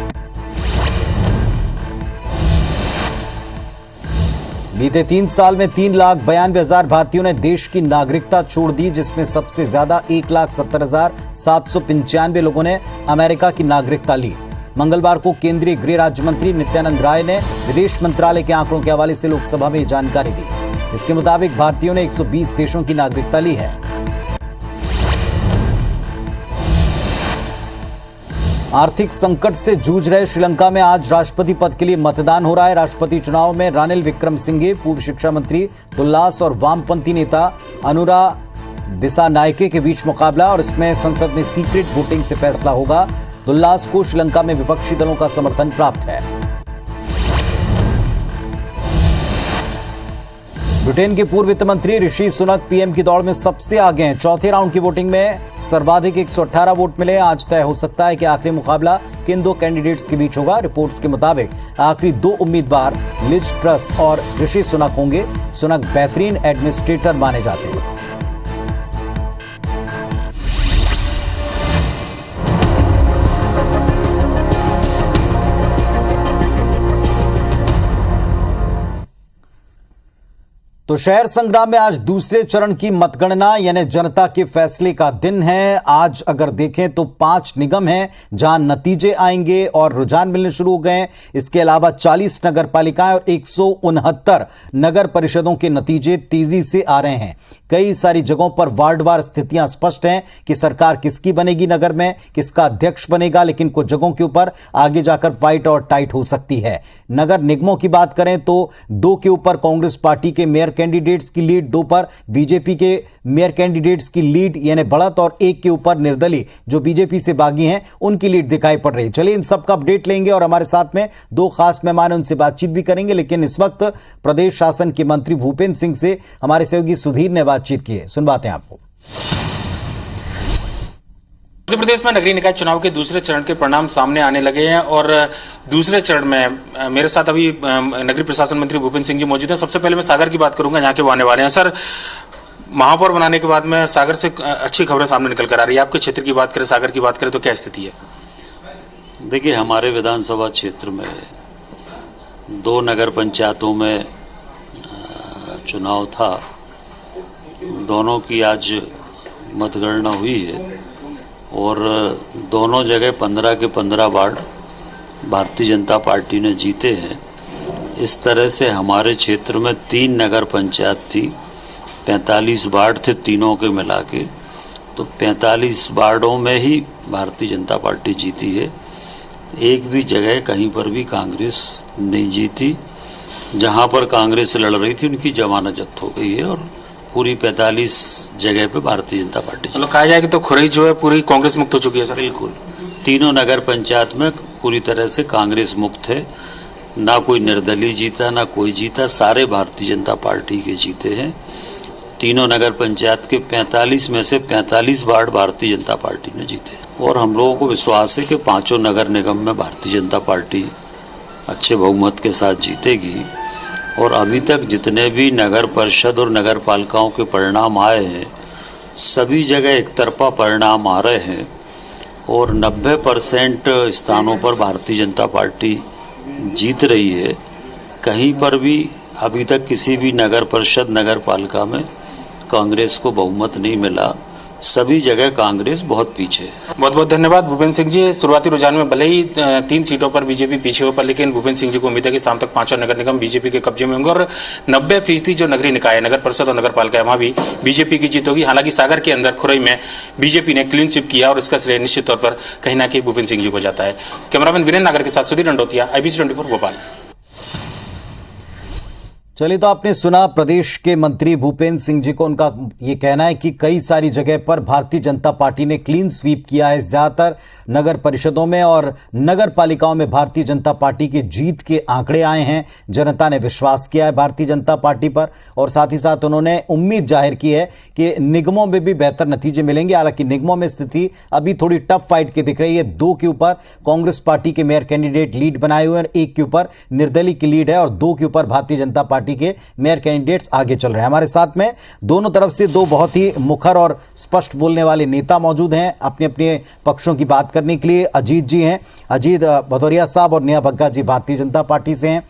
बीते 3 साल में 3,92,000 भारतीयों ने देश की नागरिकता छोड़ दी, जिसमें सबसे ज्यादा 1,70,795 लोगों ने अमेरिका की नागरिकता ली। मंगलवार को केंद्रीय गृह राज्य मंत्री नित्यानंद राय ने विदेश मंत्रालय के आंकड़ों के हवाले से लोकसभा में जानकारी दी। इसके मुताबिक भारतीयों ने 120 देशों की नागरिकता ली है। आर्थिक संकट से जूझ रहे श्रीलंका में आज राष्ट्रपति पद के लिए मतदान हो रहा है। राष्ट्रपति चुनाव में रानिल विक्रमसिंघे, पूर्व शिक्षा मंत्री तुल्लास और वामपंथी नेता अनुरा दिसानायके के बीच मुकाबला, और इसमें संसद में सीक्रेट वोटिंग से फैसला होगा। तुल्लास को श्रीलंका में विपक्षी दलों का समर्थन प्राप्त है। ब्रिटेन के पूर्व वित्त मंत्री ऋषि सुनक पीएम की दौड़ में सबसे आगे हैं। चौथे राउंड की वोटिंग में सर्वाधिक 118 वोट मिले। आज तय हो सकता है कि आखिरी मुकाबला किन दो कैंडिडेट्स के बीच होगा। रिपोर्ट्स के मुताबिक आखिरी 2 उम्मीदवार लिज ट्रस और ऋषि सुनक होंगे। सुनक बेहतरीन एडमिनिस्ट्रेटर माने जाते हैं। तो शहर संग्राम में आज दूसरे चरण की मतगणना यानी जनता के फैसले का दिन है। आज अगर देखें तो 5 निगम हैं जहां नतीजे आएंगे और रुझान मिलने शुरू हो गए हैं। इसके अलावा 40 नगर पालिकाएं और 169 नगर परिषदों के नतीजे तेजी से आ रहे हैं। कई सारी जगहों पर वार्डवार स्थितियां स्पष्ट हैं कि सरकार किसकी बनेगी, नगर में किसका अध्यक्ष बनेगा, लेकिन कुछ जगहों के ऊपर आगे जाकर फाइट और टाइट हो सकती है। नगर निगमों की बात करें तो 2 के ऊपर कांग्रेस पार्टी के मेयर कैंडिडेट्स की लीड, 2 पर बीजेपी के मेयर कैंडिडेट्स की लीड यानी बढ़त, और 1 के ऊपर निर्दलीय जो बीजेपी से बागी हैं उनकी लीड दिखाई पड़ रही है। चलिए इन सब का अपडेट लेंगे और हमारे साथ में 2 खास मेहमान उनसे बातचीत भी करेंगे। लेकिन इस वक्त प्रदेश शासन के मंत्री भूपेंद्र सिंह से हमारे सहयोगी सुधीर ने बातचीत की है। सुनवाते हैं आपको। मध्य प्रदेश में नगरीय निकाय चुनाव के दूसरे चरण के परिणाम सामने आने लगे हैं और दूसरे चरण में मेरे साथ अभी नगरीय प्रशासन मंत्री भूपेंद्र सिंह जी मौजूद हैं। सबसे पहले मैं सागर की बात करूंगा, यहाँ के वो आने वाले हैं। सर, महापौर बनाने के बाद में सागर से अच्छी खबरें सामने निकल कर आ रही है। आपके क्षेत्र की बात करें, सागर की बात करें तो क्या स्थिति है? देखिए, हमारे विधानसभा क्षेत्र में 2 नगर पंचायतों में चुनाव था। दोनों की आज मतगणना हुई है और दोनों जगह 15 के 15 वार्ड भारतीय जनता पार्टी ने जीते हैं। इस तरह से हमारे क्षेत्र में 3 नगर पंचायत थी, 45 वार्ड थे तीनों के मिला के, तो 45 वार्डों में ही भारतीय जनता पार्टी जीती है। एक भी जगह कहीं पर भी कांग्रेस नहीं जीती। जहां पर कांग्रेस लड़ रही थी उनकी जमानत जब्त हो गई है और पूरी 45 जगह पे भारतीय जनता पार्टी। मतलब कहा जाए कि तो खुरई जो है पूरी कांग्रेस मुक्त हो चुकी है सर? बिल्कुल, तीनों नगर पंचायत में पूरी तरह से कांग्रेस मुक्त है। ना कोई निर्दलीय जीता, ना कोई जीता, सारे भारतीय जनता पार्टी के जीते हैं। तीनों नगर पंचायत के 45 में से 45 वार्ड भारतीय जनता पार्टी ने जीते और हम लोगों को विश्वास है कि 5 नगर निगम में भारतीय जनता पार्टी अच्छे बहुमत के साथ जीतेगी। और अभी तक जितने भी नगर परिषद और नगर पालिकाओं के परिणाम आए हैं, सभी जगह एक तरफा परिणाम आ रहे हैं और 90% स्थानों पर भारतीय जनता पार्टी जीत रही है। कहीं पर भी अभी तक किसी भी नगर परिषद नगर पालिका में कांग्रेस को बहुमत नहीं मिला। सभी जगह कांग्रेस बहुत पीछे है। बहुत बहुत धन्यवाद भूपेंद्र सिंह जी। शुरुआती रुझान में भले ही 3 सीटों पर बीजेपी पीछे हो, पर लेकिन भूपेंद्र सिंह जी को उम्मीद है कि शाम तक 5 नगर निगम बीजेपी के कब्जे में होंगे और 90% जो नगरीय निकाय है, नगर परिषद और नगर पालिका है, वहां भी बीजेपी की जीत होगी। हालांकि सागर के अंदर खुरई में बीजेपी ने क्लीन स्वीप किया और इसका श्रेय निश्चित तौर पर कहीं ना कहीं भूपेंद्र सिंह जी को जाता है। कैमरामैन वीरेंद्र नागर के साथ सुधीर रंडोतिया, IBC 24 भोपाल। चलिए, तो आपने सुना प्रदेश के मंत्री भूपेंद्र सिंह जी को। उनका ये कहना है कि कई सारी जगह पर भारतीय जनता पार्टी ने क्लीन स्वीप किया है। ज्यादातर नगर परिषदों में और नगर पालिकाओं में भारतीय जनता पार्टी के जीत के आंकड़े आए हैं। जनता ने विश्वास किया है भारतीय जनता पार्टी पर और साथ ही साथ उन्होंने उम्मीद जाहिर की है कि निगमों में भी बेहतर नतीजे मिलेंगे। हालांकि निगमों में स्थिति अभी थोड़ी टफ फाइट की दिख रही है। 2 के ऊपर कांग्रेस पार्टी के मेयर कैंडिडेट लीड बनाए हुए हैं, 1 के ऊपर निर्दलीय की लीड है और 2 के ऊपर भारतीय जनता पार्टी के मेयर कैंडिडेट्स आगे चल रहे हैं। हमारे साथ में दोनों तरफ से 2 बहुत ही मुखर और स्पष्ट बोलने वाले नेता मौजूद हैं अपने अपने पक्षों की बात करने के लिए। अजीत जी हैं, अजीत भदौरिया साहब और नेहा बग्गा जी भारतीय जनता पार्टी से हैं।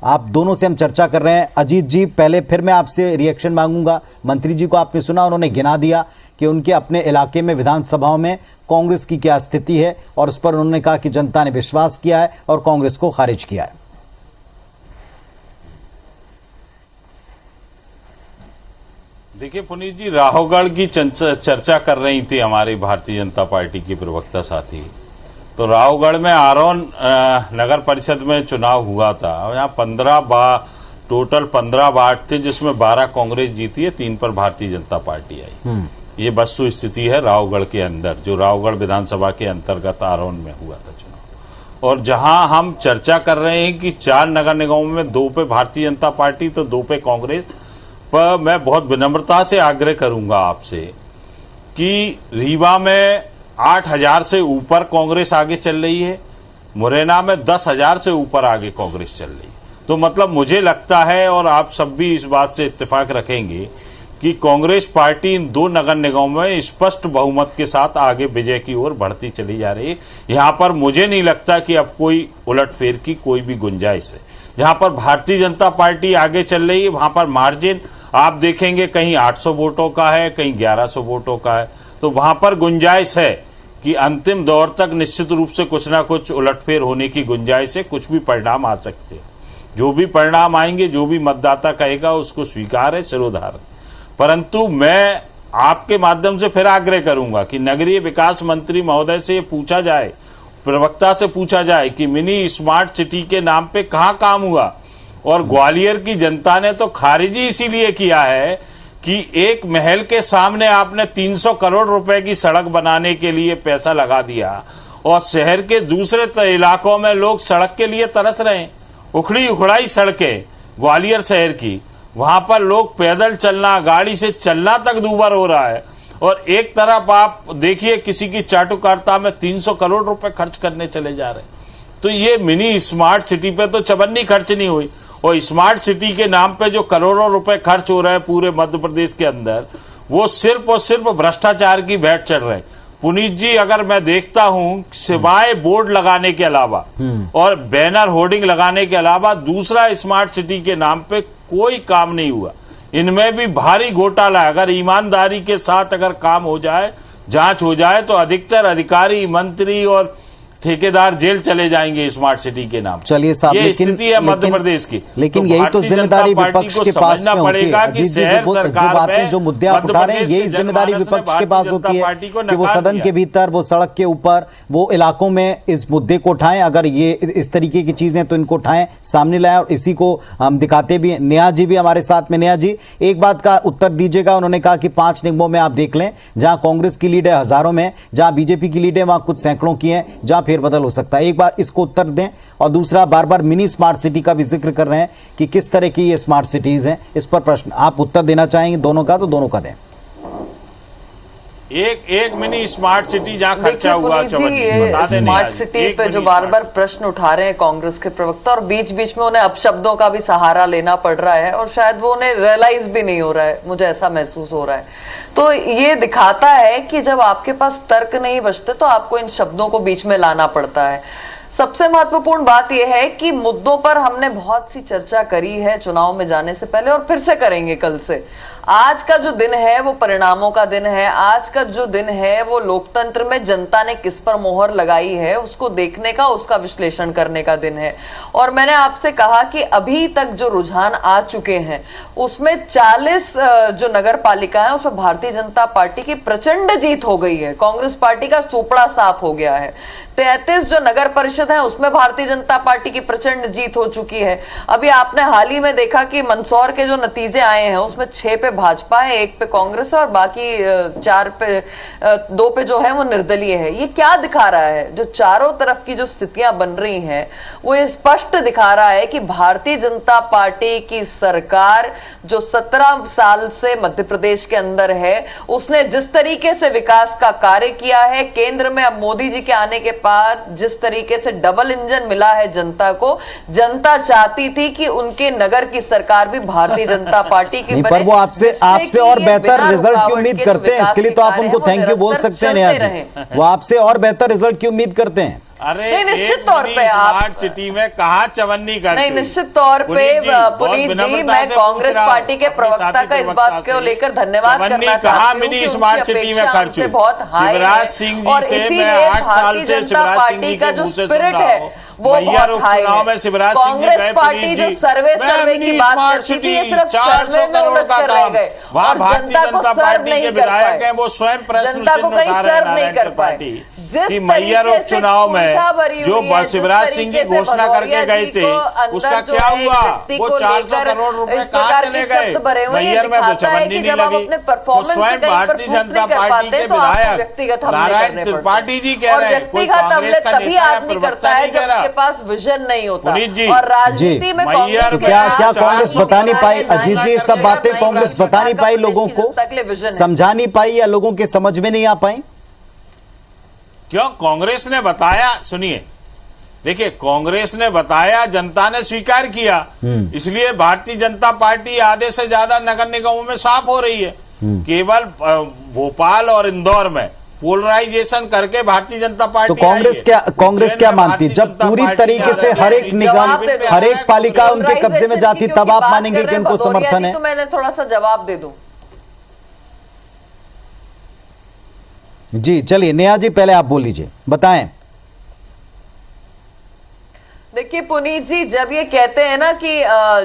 आप दोनों से हम चर्चा कर रहे हैं। अजीत जी, पहले फिर मैं आपसे रिएक्शन मांगूंगा। मंत्री जी को आपने सुना, उन्होंने गिना दिया कि उनके अपने इलाके में विधानसभाओं में कांग्रेस की क्या स्थिति है और उस पर उन्होंने कहा कि जनता ने विश्वास किया है और कांग्रेस को खारिज किया है। देखिए पुनीत जी, राहोगढ़ की चर्चा कर रही थी हमारी भारतीय जनता पार्टी की प्रवक्ता साथी। तो राहोगढ़ में आरोन नगर परिषद में चुनाव हुआ था। यहाँ टोटल 15 वार्ड थे, जिसमें 12 कांग्रेस जीती है, 3 पर भारतीय जनता पार्टी आई। ये वस्तु स्थिति है राहोगढ़ के अंदर, जो राहोगढ़ विधानसभा के अंतर्गत आरोन में हुआ था चुनाव। और जहां हम चर्चा कर रहे हैं कि 4 नगर निगमों में 2 पे भारतीय जनता पार्टी तो 2 पे कांग्रेस, पर मैं बहुत विनम्रता से आग्रह करूंगा आपसे कि रीवा में 8,000 से ऊपर कांग्रेस आगे चल रही है, मुरैना में 10,000 से ऊपर आगे कांग्रेस चल रही है। तो मतलब मुझे लगता है, और आप सब भी इस बात से इत्तेफाक रखेंगे, कि कांग्रेस पार्टी इन 2 नगर निगमों में स्पष्ट बहुमत के साथ आगे विजय की ओर बढ़ती चली जा रही है। यहाँ पर मुझे नहीं लगता कि अब कोई उलटफेर की कोई भी गुंजाइश है। जहाँ पर भारतीय जनता पार्टी आगे चल रही है, वहां पर मार्जिन आप देखेंगे कहीं 800 वोटों का है, कहीं 1100 वोटों का है। तो वहां पर गुंजाइश है कि अंतिम दौर तक निश्चित रूप से कुछ ना कुछ उलटफेर होने की गुंजाइश है। कुछ भी परिणाम आ सकते हैं, जो भी परिणाम आएंगे, जो भी मतदाता कहेगा उसको स्वीकार है, सिरोधार। परंतु मैं आपके माध्यम से फिर आग्रह करूंगा कि नगरीय विकास मंत्री महोदय से पूछा जाए, प्रवक्ता से पूछा जाए कि मिनी स्मार्ट सिटी के नाम पे कहाँ काम हुआ। और ग्वालियर की जनता ने तो खारिजी इसीलिए किया है कि एक महल के सामने आपने 300 करोड़ रुपए की सड़क बनाने के लिए पैसा लगा दिया और शहर के दूसरे इलाकों में लोग सड़क के लिए तरस रहे हैं। उखड़ी उखड़ाई सड़कें ग्वालियर शहर की, वहां पर लोग पैदल चलना, गाड़ी से चलना तक दूभर हो रहा है। और एक तरफ आप देखिए किसी की चाटुकारिता में 300 करोड़ रुपए खर्च करने चले जा रहे हैं। तो ये मिनी स्मार्ट सिटी पे तो चवन्नी खर्च नहीं हुई, और स्मार्ट सिटी के नाम पे जो करोड़ों रुपए खर्च हो रहे हैं पूरे मध्य प्रदेश के अंदर, वो सिर्फ और सिर्फ भ्रष्टाचार की भेंट चढ़ रहे हैं। पुनीत जी, अगर मैं देखता हूं सिवाय बोर्ड लगाने के अलावा और बैनर होर्डिंग लगाने के अलावा दूसरा स्मार्ट सिटी के नाम पे कोई काम नहीं हुआ। इनमें भी भारी घोटाला है। अगर ईमानदारी के साथ अगर काम हो जाए, जांच हो जाए, तो अधिकतर अधिकारी, मंत्री और ठेकेदार जेल चले जाएंगे स्मार्ट सिटी के नाम। चलिए साहब, ये स्थिति है मध्य प्रदेश की। लेकिन यही तो जिम्मेदारी विपक्ष के पास में होती है। अजीत जी, जो बातें, जो मुद्दे आप उठा रहे हैं, यही जिम्मेदारी विपक्ष के पास होती है कि वो सदन के भीतर, वो सड़क के ऊपर, वो इलाकों में इस मुद्दे को उठाएं। अगर ये इस तरीके की चीजें तो इनको उठाएं, सामने लाएं और इसी को हम दिखाते भी हैं। नेहा जी भी हमारे साथ में। नेहा जी, एक बात का उत्तर दीजिएगा। उन्होंने कहा कि 5 निगमों में आप देख लें, जहां कांग्रेस की लीड है हजारों में, जहां बीजेपी की लीड है वहां कुछ सैकड़ों की है, जहां फेरबदल हो सकता है। एक बार इसको उत्तर दें। और दूसरा, बार बार मिनी स्मार्ट सिटी का भी जिक्र कर रहे हैं कि किस तरह की ये स्मार्ट सिटीज हैं, इस पर प्रश्न आप उत्तर देना चाहेंगे दोनों का, तो दोनों का दें। एक मिनी स्मार्ट सिटी जहां खर्चा हुआ, स्मार्ट सिटी पे जो बार बार प्रश्न उठा रहे हैं कांग्रेस के प्रवक्ता, और बीच बीच में उन्हें अपशब्दों का भी सहारा लेना पड़ रहा है और शायद वो उन्हें रियलाइज भी नहीं हो रहा है, मुझे ऐसा महसूस हो रहा है। तो ये दिखाता है कि जब आपके पास तर्क नहीं बचते तो आपको इन शब्दों को बीच में लाना पड़ता है। सबसे महत्वपूर्ण बात यह है कि मुद्दों पर हमने बहुत सी चर्चा करी है चुनाव में जाने से पहले और फिर से करेंगे कल से। आज का जो दिन है वो परिणामों का दिन है। आज का जो दिन है वो लोकतंत्र में जनता ने किस पर मोहर लगाई है उसको देखने का, उसका विश्लेषण करने का दिन है। और मैंने आपसे कहा कि अभी तक जो रुझान आ चुके हैं उसमें 40 जो नगर पालिका है उसमें भारतीय जनता पार्टी की प्रचंड जीत हो गई है, कांग्रेस पार्टी का सुपड़ा साफ हो गया है। 33 जो नगर परिषद है उसमें भारतीय जनता पार्टी की प्रचंड जीत हो चुकी है। अभी आपने हाल ही में देखा कि मंदसौर के जो नतीजे आए हैं उसमें 6 पे भाजपा है, 1 पे कांग्रेस है और बाकी 2 पे जो है वो निर्दलीय है। ये क्या दिखा रहा है? जो चारों तरफ की जो स्थितियां बन रही हैं वो ये स्पष्ट दिखा रहा है कि भारतीय जनता पार्टी की सरकार जो 17 साल से मध्य प्रदेश के अंदर है उसने जिस तरीके से विकास का कार्य किया है, केंद्र में अब मोदी जी के आने के बाद जिस तरीके से डबल इंजन मिला है जनता को, जनता चाहती थी कि उनके नगर की सरकार भी भारतीय जनता पार्टी की बने। पर वो आपसे और बेहतर रिजल्ट की उम्मीद करते हैं, इसके लिए तो आप उनको थैंक यू बोल सकते हैं नेहा जी। वो आपसे और बेहतर रिजल्ट की उम्मीद करते हैं। अरे निश्चित तौर पे आप स्मार्ट सिटी में कहाँ चवन्नी करते? नहीं, निश्चित तौर पे पुनीत जी, मैं कांग्रेस पार्टी के प्रवक्ता का इस बात को लेकर धन्यवाद करना चाहती हूँ मिनी स्मार्ट सिटी में खर्च बहुत हाई शिवराज सिंह जी से मैं 8 साल से शिवराज सिंह जी के मुंह से सुन रहा हूँ। वो बहुत हाई चुनाव में शिवराज सिंह जी कांग्रेस पार्टी जो सर्वे की बात करती थी, ये सिर्फ 400 करोड़ का काम, वहाँ भारतीय जनता पार्टी के विधायक हैं, वो स्वयं प्रश्न चिन्ह उठा रहे हैं नारायणगढ़ पार्टी कि मैयर उपचुनाव में जो शिवराज सिंह जी घोषणा करके गए थे उसका क्या हुआ? वो 400 करोड़ रुपए कहाँ चले गए? मैयर में तो चवन्नी नहीं लगी। तो स्वयं भारतीय जनता पार्टी के विधायक नारायण त्रिपाठी जी कह रहे हैं, कोई कांग्रेस का नेता या प्रवक्ता नहीं कह रहा। पास विजन नहीं होता जी, और राजनीति में क्या कांग्रेस बता नहीं पाई? अजीत जी, सब बातें कांग्रेस बता नहीं पाई, लोगों को समझा नहीं पाई या लोगों के समझ में नहीं आ पाई? क्यों? कांग्रेस ने बताया, सुनिए, देखिए कांग्रेस ने बताया, जनता ने स्वीकार किया, इसलिए भारतीय जनता पार्टी आधे से ज्यादा नगर निगमों में साफ हो रही है। केवल भोपाल और इंदौर में पोलराइजेशन करके भारतीय जनता पार्टी, तो कांग्रेस क्या मानती है? जब पूरी तरीके से हर एक निगम, हर एक पालिका उनके कब्जे में जाती, तब आप मानेंगे कि उनको समर्थन है? तो मैंने थोड़ा सा जवाब दे दूं। जी चलिए नेहा जी, पहले आप बोल लीजिए, बताएं। देखिए पुनीत जी, जब ये कहते हैं ना कि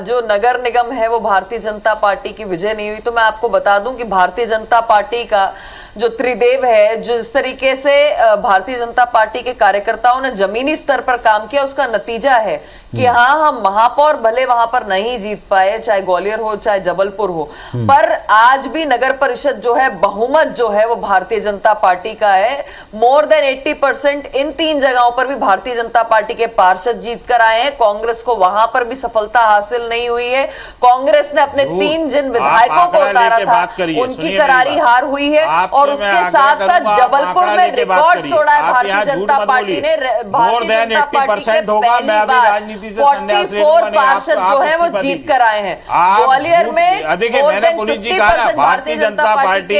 जो नगर निगम है वो भारतीय जनता पार्टी की विजय नहीं हुई, तो मैं आपको बता दूं कि भारतीय जनता पार्टी का जो त्रिदेव है, जिस तरीके से भारतीय जनता पार्टी के कार्यकर्ताओं ने जमीनी स्तर पर काम किया, उसका नतीजा है कि हाँ, हम महापौर भले वहां पर नहीं जीत पाए, चाहे ग्वालियर हो चाहे जबलपुर हो, पर आज भी नगर परिषद जो है, बहुमत जो है वो भारतीय जनता पार्टी का है। मोर देन 80% इन 3 जगहों पर भी भारतीय जनता पार्टी के पार्षद जीत कर आए हैं। कांग्रेस को वहां पर भी सफलता हासिल नहीं हुई है। कांग्रेस ने अपने 3 जिन विधायकों को उतारा था, उनकी करारी हार हुई है और उसके साथ साथ जबलपुर में रिकॉर्ड तोड़ा है भारतीय जनता पार्टी ने। मोर देन 80% होगा। मैं अभी राजनीति से संन्यास ले लूंगा नहीं, पार्षद जो है वो जीत कर आए हैं ग्वालियर में। देखिए मैंने पुनीत जी कहा ना, भारतीय जनता पार्टी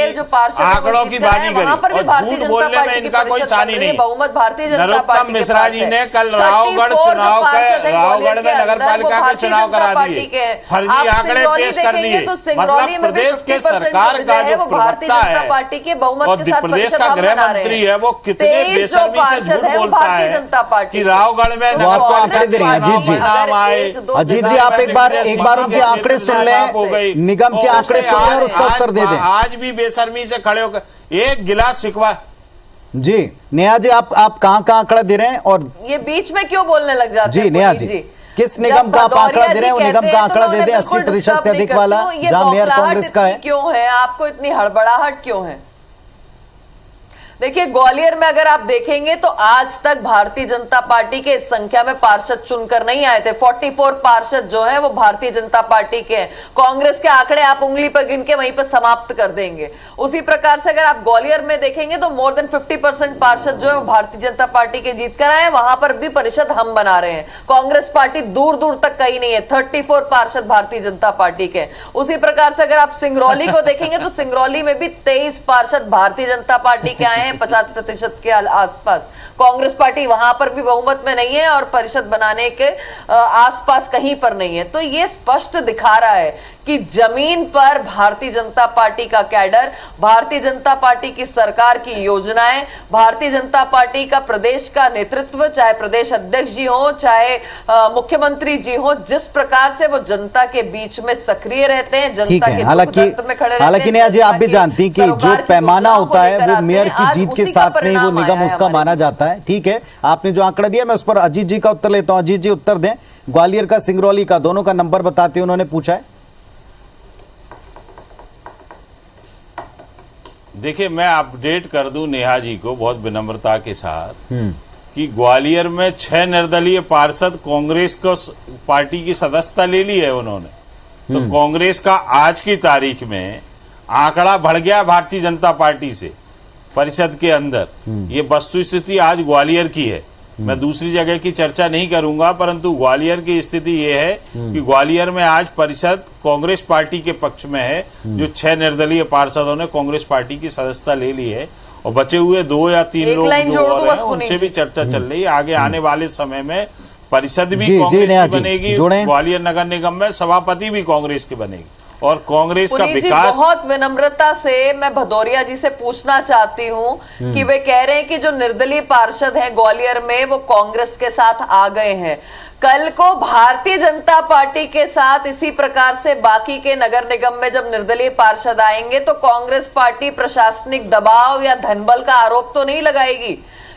आंकड़ों की बाजी करी और झूठ बोलने में इनका कोई सानी नहीं। बहुमत भारतीय जनता नरोत्तम पार्टी मिश्रा जी ने कल रावगढ़ में नगर पालिका के चुनाव करा दिए, फर्जी आंकड़े पेश कर दिए। मतलब प्रदेश के सरकार का जो प्रवक्ता है और प्रदेश का गृह मंत्री है वो कितने बेशर्मी से झूठ बोलता है कि रावगढ़ में आपको आंकड़े दे रहे हैं। अजीत जी, आप एक बार उनके आंकड़े सुन लें, निगम के आंकड़े सुन लें और उसका उत्तर दे दें। आज भी बेशर्मी से खड़े होकर एक गिलास शिकवा। जी नेहा जी, आप कहाँ आंकड़ा दे रहे हैं और ये बीच में क्यों बोलने लग जाते हैं? जी नेहा जी, किस निगम का आप आंकड़ा दे रहे हैं? वो निगम का आंकड़ा दे दें 80% से अधिक वाला, जहां मेयर कांग्रेस का है। क्यों है आपको इतनी हड़बड़ाहट क्यों है? देखिए ग्वालियर में अगर आप देखेंगे तो आज तक भारतीय जनता पार्टी के इस संख्या में पार्षद चुनकर नहीं आए थे। 44 पार्षद जो है वो भारतीय जनता पार्टी के हैं। कांग्रेस के आंकड़े आप उंगली पर गिन के वहीं पर समाप्त कर देंगे। उसी प्रकार से अगर आप ग्वालियर में देखेंगे तो मोर देन 50% पार्षद जो है वो भारतीय जनता पार्टी के जीत कर आए। वहां पर भी परिषद हम बना रहे हैं, कांग्रेस पार्टी दूर दूर तक कहीं नहीं है। 34 पार्षद भारतीय जनता पार्टी के। उसी प्रकार से अगर आप सिंगरौली को देखेंगे तो सिंगरौली में भी 23 पार्षद भारतीय जनता पार्टी के आए हैं, 50% के आसपास। कांग्रेस पार्टी वहां पर भी बहुमत में नहीं है और परिषद बनाने के आसपास कहीं पर नहीं है। तो ये स्पष्ट दिखा रहा है कि जमीन पर भारतीय जनता पार्टी का कैडर, भारतीय जनता पार्टी की सरकार की योजनाएं, भारतीय जनता पार्टी का प्रदेश का नेतृत्व, चाहे प्रदेश अध्यक्ष जी हो, चाहे मुख्यमंत्री जी हो, जिस प्रकार से वो जनता के बीच में सक्रिय रहते हैं, जनता के दुख दर्द में खड़े रहते हैं। हालांकि नेहा जी, आप भी जानती हैं कि जो पैमाना होता है वो मेयर की जीत के साथ में ही वो निगम उसका माना जाता है। ठीक है, आपने जो आंकड़ा दिया मैं उस पर अजीत जी का उत्तर लेता हूं। अजीत जी उत्तर दें, ग्वालियर का, सिंगरौली का, दोनों का नंबर बताते हैं, उन्होंने पूछा है। देखिए, मैं अपडेट कर दूं नेहा जी को बहुत विनम्रता के साथ कि ग्वालियर में 6 निर्दलीय पार्षद कांग्रेस को पार्टी की सदस्यता ले ली है उन्होंने। तो कांग्रेस का आज की तारीख में आंकड़ा बढ़ गया भारतीय जनता पार्टी से परिषद के अंदर। ये वस्तु स्थिति आज ग्वालियर की है। मैं दूसरी जगह की चर्चा नहीं करूंगा, परंतु ग्वालियर की स्थिति ये है कि ग्वालियर में आज परिषद कांग्रेस पार्टी के पक्ष में है। जो 6 निर्दलीय पार्षदों ने कांग्रेस पार्टी की सदस्यता ले ली है और बचे हुए 2 या 3 लोग जो और हैं उनसे भी चर्चा चल रही है। आगे आने वाले समय में परिषद भी कांग्रेस की बनेगी, ग्वालियर नगर निगम में सभापति भी कांग्रेस की बनेगी और कांग्रेस का विकास। बहुत विनम्रता से मैं भदौरिया जी से पूछना चाहती हूँ कि वे कह रहे हैं कि जो निर्दलीय पार्षद हैं ग्वालियर में वो कांग्रेस के साथ आ गए हैं। कल को भारतीय जनता पार्टी के साथ इसी प्रकार से बाकी के नगर निगम में जब निर्दलीय पार्षद आएंगे तो कांग्रेस पार्टी प्रशासनिक दबाव या धनबल का आरोप तो नहीं लगाएगी?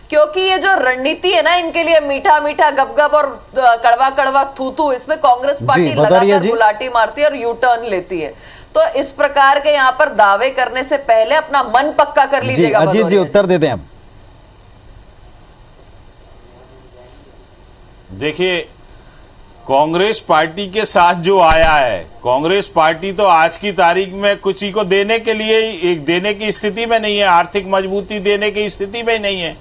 क्योंकि ये जो रणनीति है ना इनके लिए, मीठा मीठा गपगप और कड़वा कड़वा थू थू, इसमें कांग्रेस पार्टी लगातार गुलाटी मारती है और यू टर्न लेती है। तो इस प्रकार के यहाँ पर दावे करने से पहले अपना मन पक्का कर लीजिएगा। अजीत जी उत्तर दे दें। देखिए, कांग्रेस पार्टी के साथ जो आया है, कांग्रेस पार्टी तो आज की तारीख में किसी को देने के लिए एक देने की स्थिति में नहीं है, आर्थिक मजबूती देने की स्थिति में नहीं है।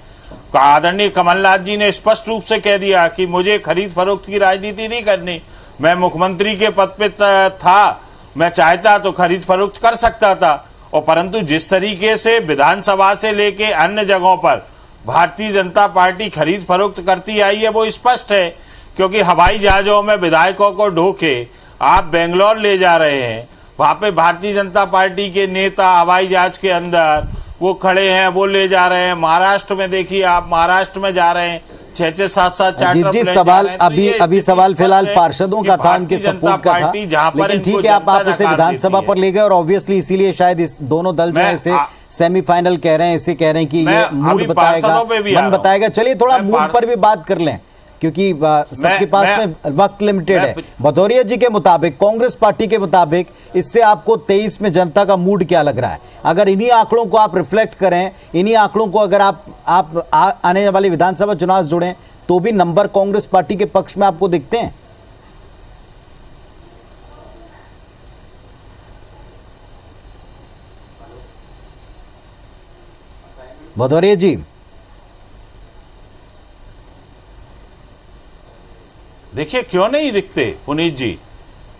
आदरणीय कमलनाथ जी ने स्पष्ट रूप से कह दिया कि मुझे खरीद फरोख्त की राजनीति नहीं करनी। मैं मुख्यमंत्री के पद पे था, मैं चाहता तो खरीद फरोख्त कर सकता था। और परंतु जिस तरीके से विधानसभा से लेके अन्य जगहों पर भारतीय जनता पार्टी खरीद फरोख्त करती आई है वो स्पष्ट है। क्योंकि हवाई जहाजों में विधायकों को ढोके आप बेंगलोर ले जा रहे हैं, वहां पे भारतीय जनता पार्टी के नेता हवाई जहाज के अंदर वो खड़े हैं, वो ले जा रहे हैं। महाराष्ट्र में देखिए, आप महाराष्ट्र में जा रहे हैं, 6-6, 7-7 चार्टर प्लेन सवाल अभी सवाल फिलहाल पार्षदों का था, उनके सपोर्ट का था, लेकिन ठीक है आप उसे विधानसभा पर ले गए और ऑब्वियसली इसीलिए शायद इस दोनों दल जो है इसे सेमीफाइनल कह रहे हैं, इसे कह रहे हैं कि ये मूड बताएगा, मन बताएगा। चलिए थोड़ा मूड पर भी बात कर लें क्योंकि सबके पास में वक्त लिमिटेड है। भदौरिया जी के मुताबिक, कांग्रेस पार्टी के मुताबिक, इससे आपको 23 में जनता का मूड क्या लग रहा है? अगर इन्हीं आंकड़ों को आप रिफ्लेक्ट करें, इन्हीं आंकड़ों को अगर आप आने वाले विधानसभा चुनाव से जुड़ें तो भी नंबर कांग्रेस पार्टी के पक्ष में आपको दिखते हैं? भदौरिया जी, देखिए क्यों नहीं दिखते पुनीत जी।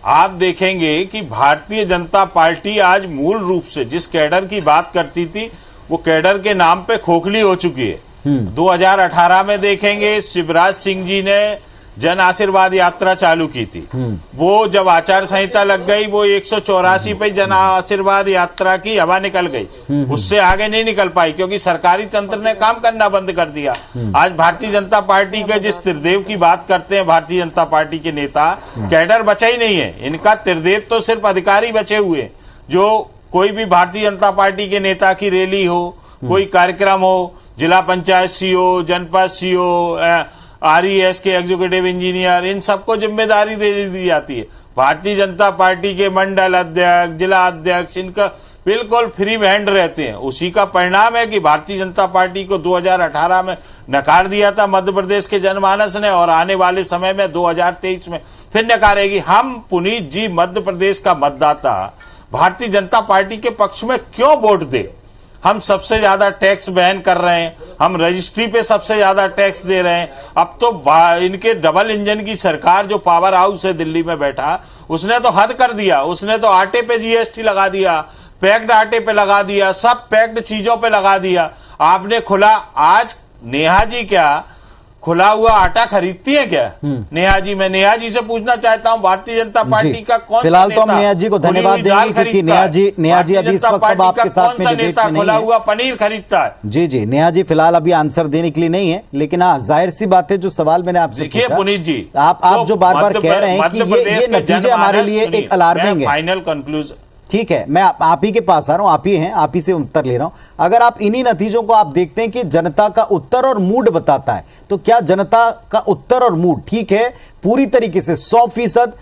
आप देखेंगे कि भारतीय जनता पार्टी आज मूल रूप से जिस कैडर की बात करती थी वो कैडर के नाम पे खोखली हो चुकी है। 2018 में देखेंगे शिवराज सिंह जी ने जन आशीर्वाद यात्रा चालू की थी। वो जब आचार संहिता लग गई वो 184 पे जन आशीर्वाद यात्रा की हवा निकल गई, उससे आगे नहीं निकल पाई क्योंकि सरकारी तंत्र ने काम करना बंद कर दिया। आज भारतीय जनता पार्टी के जिस त्रिदेव की बात करते हैं भारतीय जनता पार्टी के नेता, कैडर बचा ही नहीं है इनका। त्रिदेव तो सिर्फ अधिकारी बचे हुए, जो कोई भी भारतीय जनता पार्टी के नेता की रैली हो, कोई कार्यक्रम हो, जिला पंचायत सीओ, जनपद सीओ, आरईएस के एग्जीक्यूटिव इंजीनियर, इन सबको जिम्मेदारी दे दी जाती है। भारतीय जनता पार्टी के मंडल अध्यक्ष, जिला अध्यक्ष, इनका बिल्कुल फ्री हैंड रहते हैं। उसी का परिणाम है कि भारतीय जनता पार्टी को 2018 में नकार दिया था मध्य प्रदेश के जनमानस ने, और आने वाले समय में 2023 में फिर नकारेगी। हम पुनीत जी मध्य प्रदेश का मतदाता भारतीय जनता पार्टी के पक्ष में क्यों वोट दे? हम सबसे ज्यादा टैक्स बैन कर रहे हैं, हम रजिस्ट्री पे सबसे ज्यादा टैक्स दे रहे हैं। अब तो इनके डबल इंजन की सरकार जो पावर हाउस है दिल्ली में बैठा, उसने तो हद कर दिया। उसने तो आटे पे जीएसटी लगा दिया, पैक्ड आटे पे लगा दिया, सब पैक्ड चीजों पे लगा दिया। आपने खुला आज नेहा जी क्या खुला हुआ आटा खरीदती है क्या नेहा जी? मैं नेहा जी से पूछना चाहता हूं, भारतीय जनता पार्टी का कौन सा फिलहाल तो हम नेता नेहा जी को धन्यवाद देंगे क्योंकि नेहा जी अभी इस वक्त अब आपके साथ में डिबेट में नहीं खुला है। हुआ पनीर खरीदता है? जी नेहा जी फिलहाल अभी आंसर देने के लिए नहीं है, लेकिन हाँ जाहिर सी बात है जो सवाल मैंने आपसे देखिए पूछा, पुनीत जी, आप जो बार बार कह रहे हैं कि ये नतीजे हमारे लिए एक अलार्मिंग है। फाइनल कंक्लूजन ठीक है, मैं आप ही के पास आ रहा हूं, आप ही हैं, आप ही से उत्तर ले रहा हूं। अगर आप इन्हीं नतीजों को आप देखते हैं कि जनता का उत्तर और मूड बताता है, तो क्या जनता का उत्तर और मूड ठीक है पूरी तरीके से 100%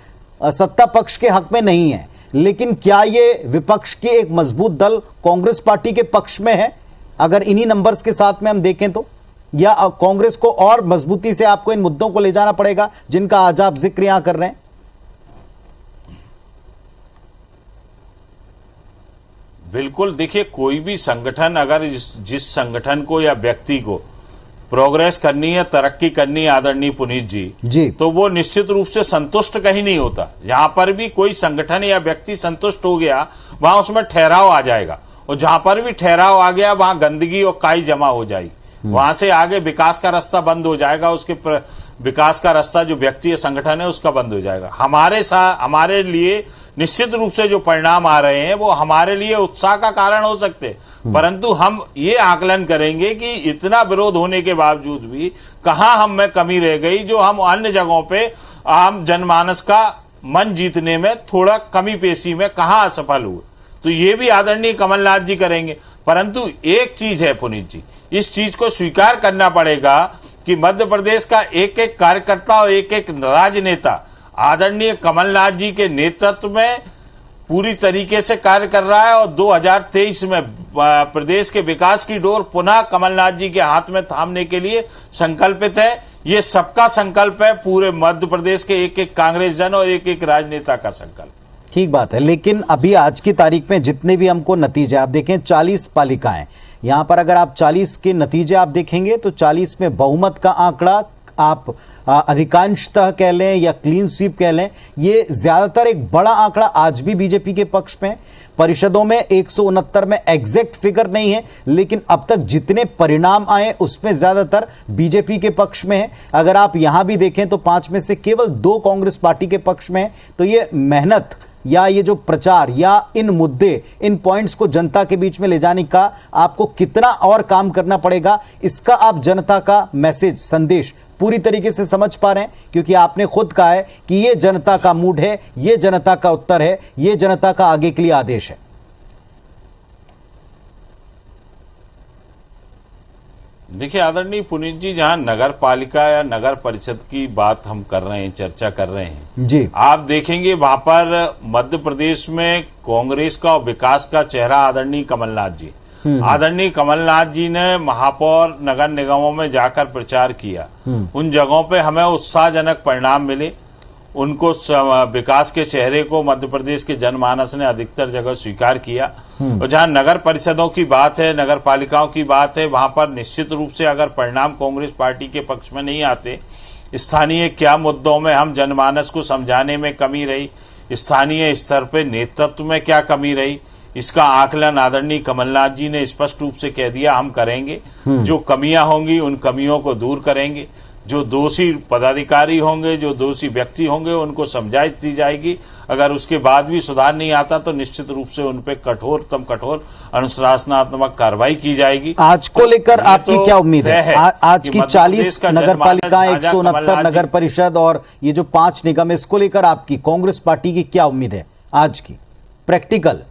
सत्ता पक्ष के हक में नहीं है, लेकिन क्या ये विपक्ष के एक मजबूत दल कांग्रेस पार्टी के पक्ष में है अगर इन्हीं नंबर्स के साथ में हम देखें तो, या कांग्रेस को और मजबूती से आपको इन मुद्दों को ले जाना पड़ेगा जिनका आज आप जिक्र यहां कर रहे हैं? बिल्कुल, देखिए कोई भी संगठन अगर जिस संगठन को या व्यक्ति को प्रोग्रेस करनी है, तरक्की करनी है आदरणीय पुनीत जी, तो वो निश्चित रूप से संतुष्ट कहीं नहीं होता। जहां पर भी कोई संगठन या व्यक्ति संतुष्ट हो गया वहां उसमें ठहराव आ जाएगा, और जहां पर भी ठहराव आ गया वहां गंदगी और काई जमा हो जाएगी, वहां से आगे विकास का रास्ता बंद हो जाएगा, उसके विकास का रास्ता जो व्यक्ति या संगठन है उसका बंद हो जाएगा। हमारे लिए निश्चित रूप से जो परिणाम आ रहे हैं वो हमारे लिए उत्साह का कारण हो सकते हैं, परंतु हम ये आकलन करेंगे कि इतना विरोध होने के बावजूद भी कहां हम में कमी रह गई जो हम अन्य जगहों पे आम जनमानस का मन जीतने में थोड़ा कमी पेशी में कहां असफल हुए, तो ये भी आदरणीय कमलनाथ जी करेंगे। परंतु एक चीज है पुनीत जी, इस चीज को स्वीकार करना पड़ेगा कि मध्य प्रदेश का एक एक कार्यकर्ता और एक एक राजनेता आदरणीय कमलनाथ जी के नेतृत्व में पूरी तरीके से कार्य कर रहा है, और 2023 में प्रदेश के विकास की डोर पुनः कमलनाथ जी के हाथ में थामने के लिए संकल्पित है। ये सबका संकल्प है, पूरे मध्य प्रदेश के एक एक कांग्रेस जन और एक एक राजनेता का संकल्प। ठीक बात है, लेकिन अभी आज की तारीख में जितने भी हमको नतीजे आप देखें, 40 पालिकाएं यहां पर, अगर आप 40 के नतीजे आप देखेंगे तो 40 में बहुमत का आंकड़ा आप अधिकांशतः कह लें या क्लीन स्वीप कह लें, ये ज्यादातर एक बड़ा आंकड़ा आज भी बीजेपी के पक्ष में। परिषदों में 169 में एग्जैक्ट फिगर नहीं है, लेकिन अब तक जितने परिणाम आए उसमें ज्यादातर बीजेपी के पक्ष में है। अगर आप यहां भी देखें तो 5 में से केवल 2 कांग्रेस पार्टी के पक्ष में है। तो ये मेहनत या ये जो प्रचार या इन मुद्दे, इन पॉइंट्स को जनता के बीच में ले जाने का आपको कितना और काम करना पड़ेगा, इसका आप जनता का मैसेज, संदेश पूरी तरीके से समझ पा रहे हैं, क्योंकि आपने खुद कहा है कि ये जनता का मूड है, ये जनता का उत्तर है, ये जनता का आगे के लिए आदेश है। देखिए आदरणीय पुनीत जी, जहां नगर पालिका या नगर परिषद की बात हम कर रहे हैं, चर्चा कर रहे हैं जी, आप देखेंगे वहां पर मध्य प्रदेश में कांग्रेस का और विकास का चेहरा आदरणीय कमलनाथ जी। आदरणीय कमलनाथ जी ने महापौर नगर निगमों में जाकर प्रचार किया, उन जगहों पे हमें उत्साहजनक परिणाम मिले, उनको विकास के चेहरे को मध्य प्रदेश के जनमानस ने अधिकतर जगह स्वीकार किया। और जहां नगर परिषदों की बात है, नगर पालिकाओं की बात है, वहां पर निश्चित रूप से अगर परिणाम कांग्रेस पार्टी के पक्ष में नहीं आते, स्थानीय क्या मुद्दों में हम जनमानस को समझाने में कमी रही, स्थानीय स्तर पे नेतृत्व में क्या कमी रही, इसका आकलन आदरणीय कमलनाथ जी ने स्पष्ट रूप से कह दिया, हम करेंगे। जो कमियां होंगी उन कमियों को दूर करेंगे, जो दोषी पदाधिकारी होंगे, जो दोषी व्यक्ति होंगे, उनको समझाइश दी जाएगी। अगर उसके बाद भी सुधार नहीं आता तो निश्चित रूप से उन पे कठोरतम कठोर अनुशासनात्मक कार्रवाई की जाएगी। आज को लेकर आपकी क्या उम्मीद है? आज की 40 का नगर पालिकाएं, 169 कमलनाथ नगर परिषद और ये जो 5 निगम, इसको लेकर आपकी कांग्रेस पार्टी की क्या उम्मीद है आज की? प्रैक्टिकल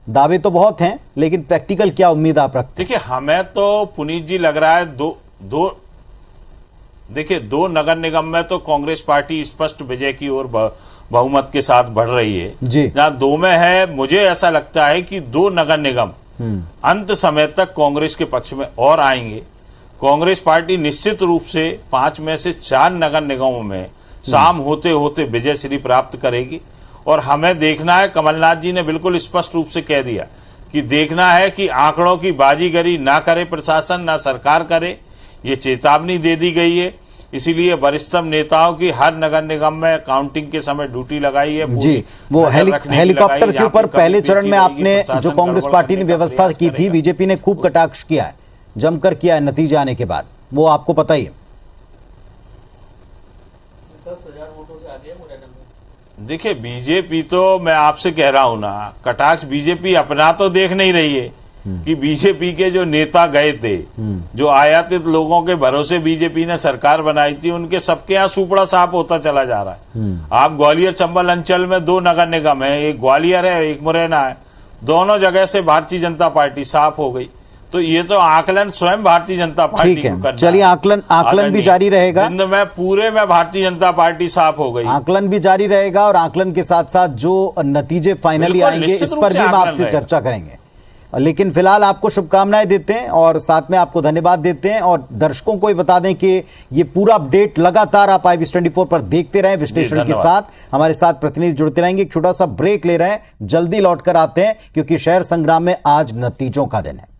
दावे तो बहुत हैं, लेकिन प्रैक्टिकल क्या उम्मीद आप रखते हैं? देखिए हमें तो पुनीत जी लग रहा है देखिए 2 नगर निगम में तो कांग्रेस पार्टी स्पष्ट विजय की ओर बहुमत के साथ बढ़ रही है जी। जहां 2 में है, मुझे ऐसा लगता है कि 2 नगर निगम अंत समय तक कांग्रेस के पक्ष में और आएंगे। कांग्रेस पार्टी निश्चित रूप से 5 में से 4 नगर निगमों में शाम होते होते विजय श्री प्राप्त करेगी। और हमें देखना है, कमलनाथ जी ने बिल्कुल स्पष्ट रूप से कह दिया कि देखना है कि आंकड़ों की बाजीगरी ना करे प्रशासन, ना सरकार करे, ये चेतावनी दे दी गई है। इसीलिए वरिष्ठतम नेताओं की हर नगर निगम में काउंटिंग के समय ड्यूटी लगाई है जी। वो हेलीकॉप्टर के ऊपर पहले चरण में आपने जो कांग्रेस पार्टी ने व्यवस्था की थी, बीजेपी ने खूब कटाक्ष किया है, जमकर किया है नतीजे आने के बाद, वो आपको पता ही है। देखिए बीजेपी तो मैं आपसे कह रहा हूं ना, कटाक्ष बीजेपी अपना तो देख नहीं रही है कि बीजेपी के जो नेता गए थे, जो आयातित लोगों के भरोसे बीजेपी ने सरकार बनाई थी, उनके सबके यहाँ सुपड़ा साफ होता चला जा रहा है। आप ग्वालियर चंबल अंचल में 2 नगर निगम है, एक ग्वालियर है एक मुरैना है, दोनों जगह से भारतीय जनता पार्टी साफ हो गई। तो ये तो आकलन स्वयं भारतीय जनता पार्टी ठीक को है, करना चलिए आकलन भी जारी रहेगा। जिंद में पूरे में भारतीय जनता पार्टी साफ हो गई। आकलन भी जारी रहेगा और आकलन के साथ साथ जो नतीजे फाइनली बिल्कुल, आएंगे निश्चित इस रूप पर से भी हम आकलन आपसे रहेगा। चर्चा करेंगे। लेकिन फिलहाल आपको शुभकामनाएं देते हैं और साथ में आपको धन्यवाद देते हैं और दर्शकों को भी बता दें कि ये पूरा अपडेट लगातार आप IBS24 पर देखते रहें विश्लेषण के धन्यवाद। साथ। हमारे साथ प्रतिनिधि जुड़ते रहेंगे। एक छोटा सा ब्रेक ले रहे हैं, जल्दी लौटकर आते हैं क्योंकि शहर संग्राम में आज नतीजों का दिन है।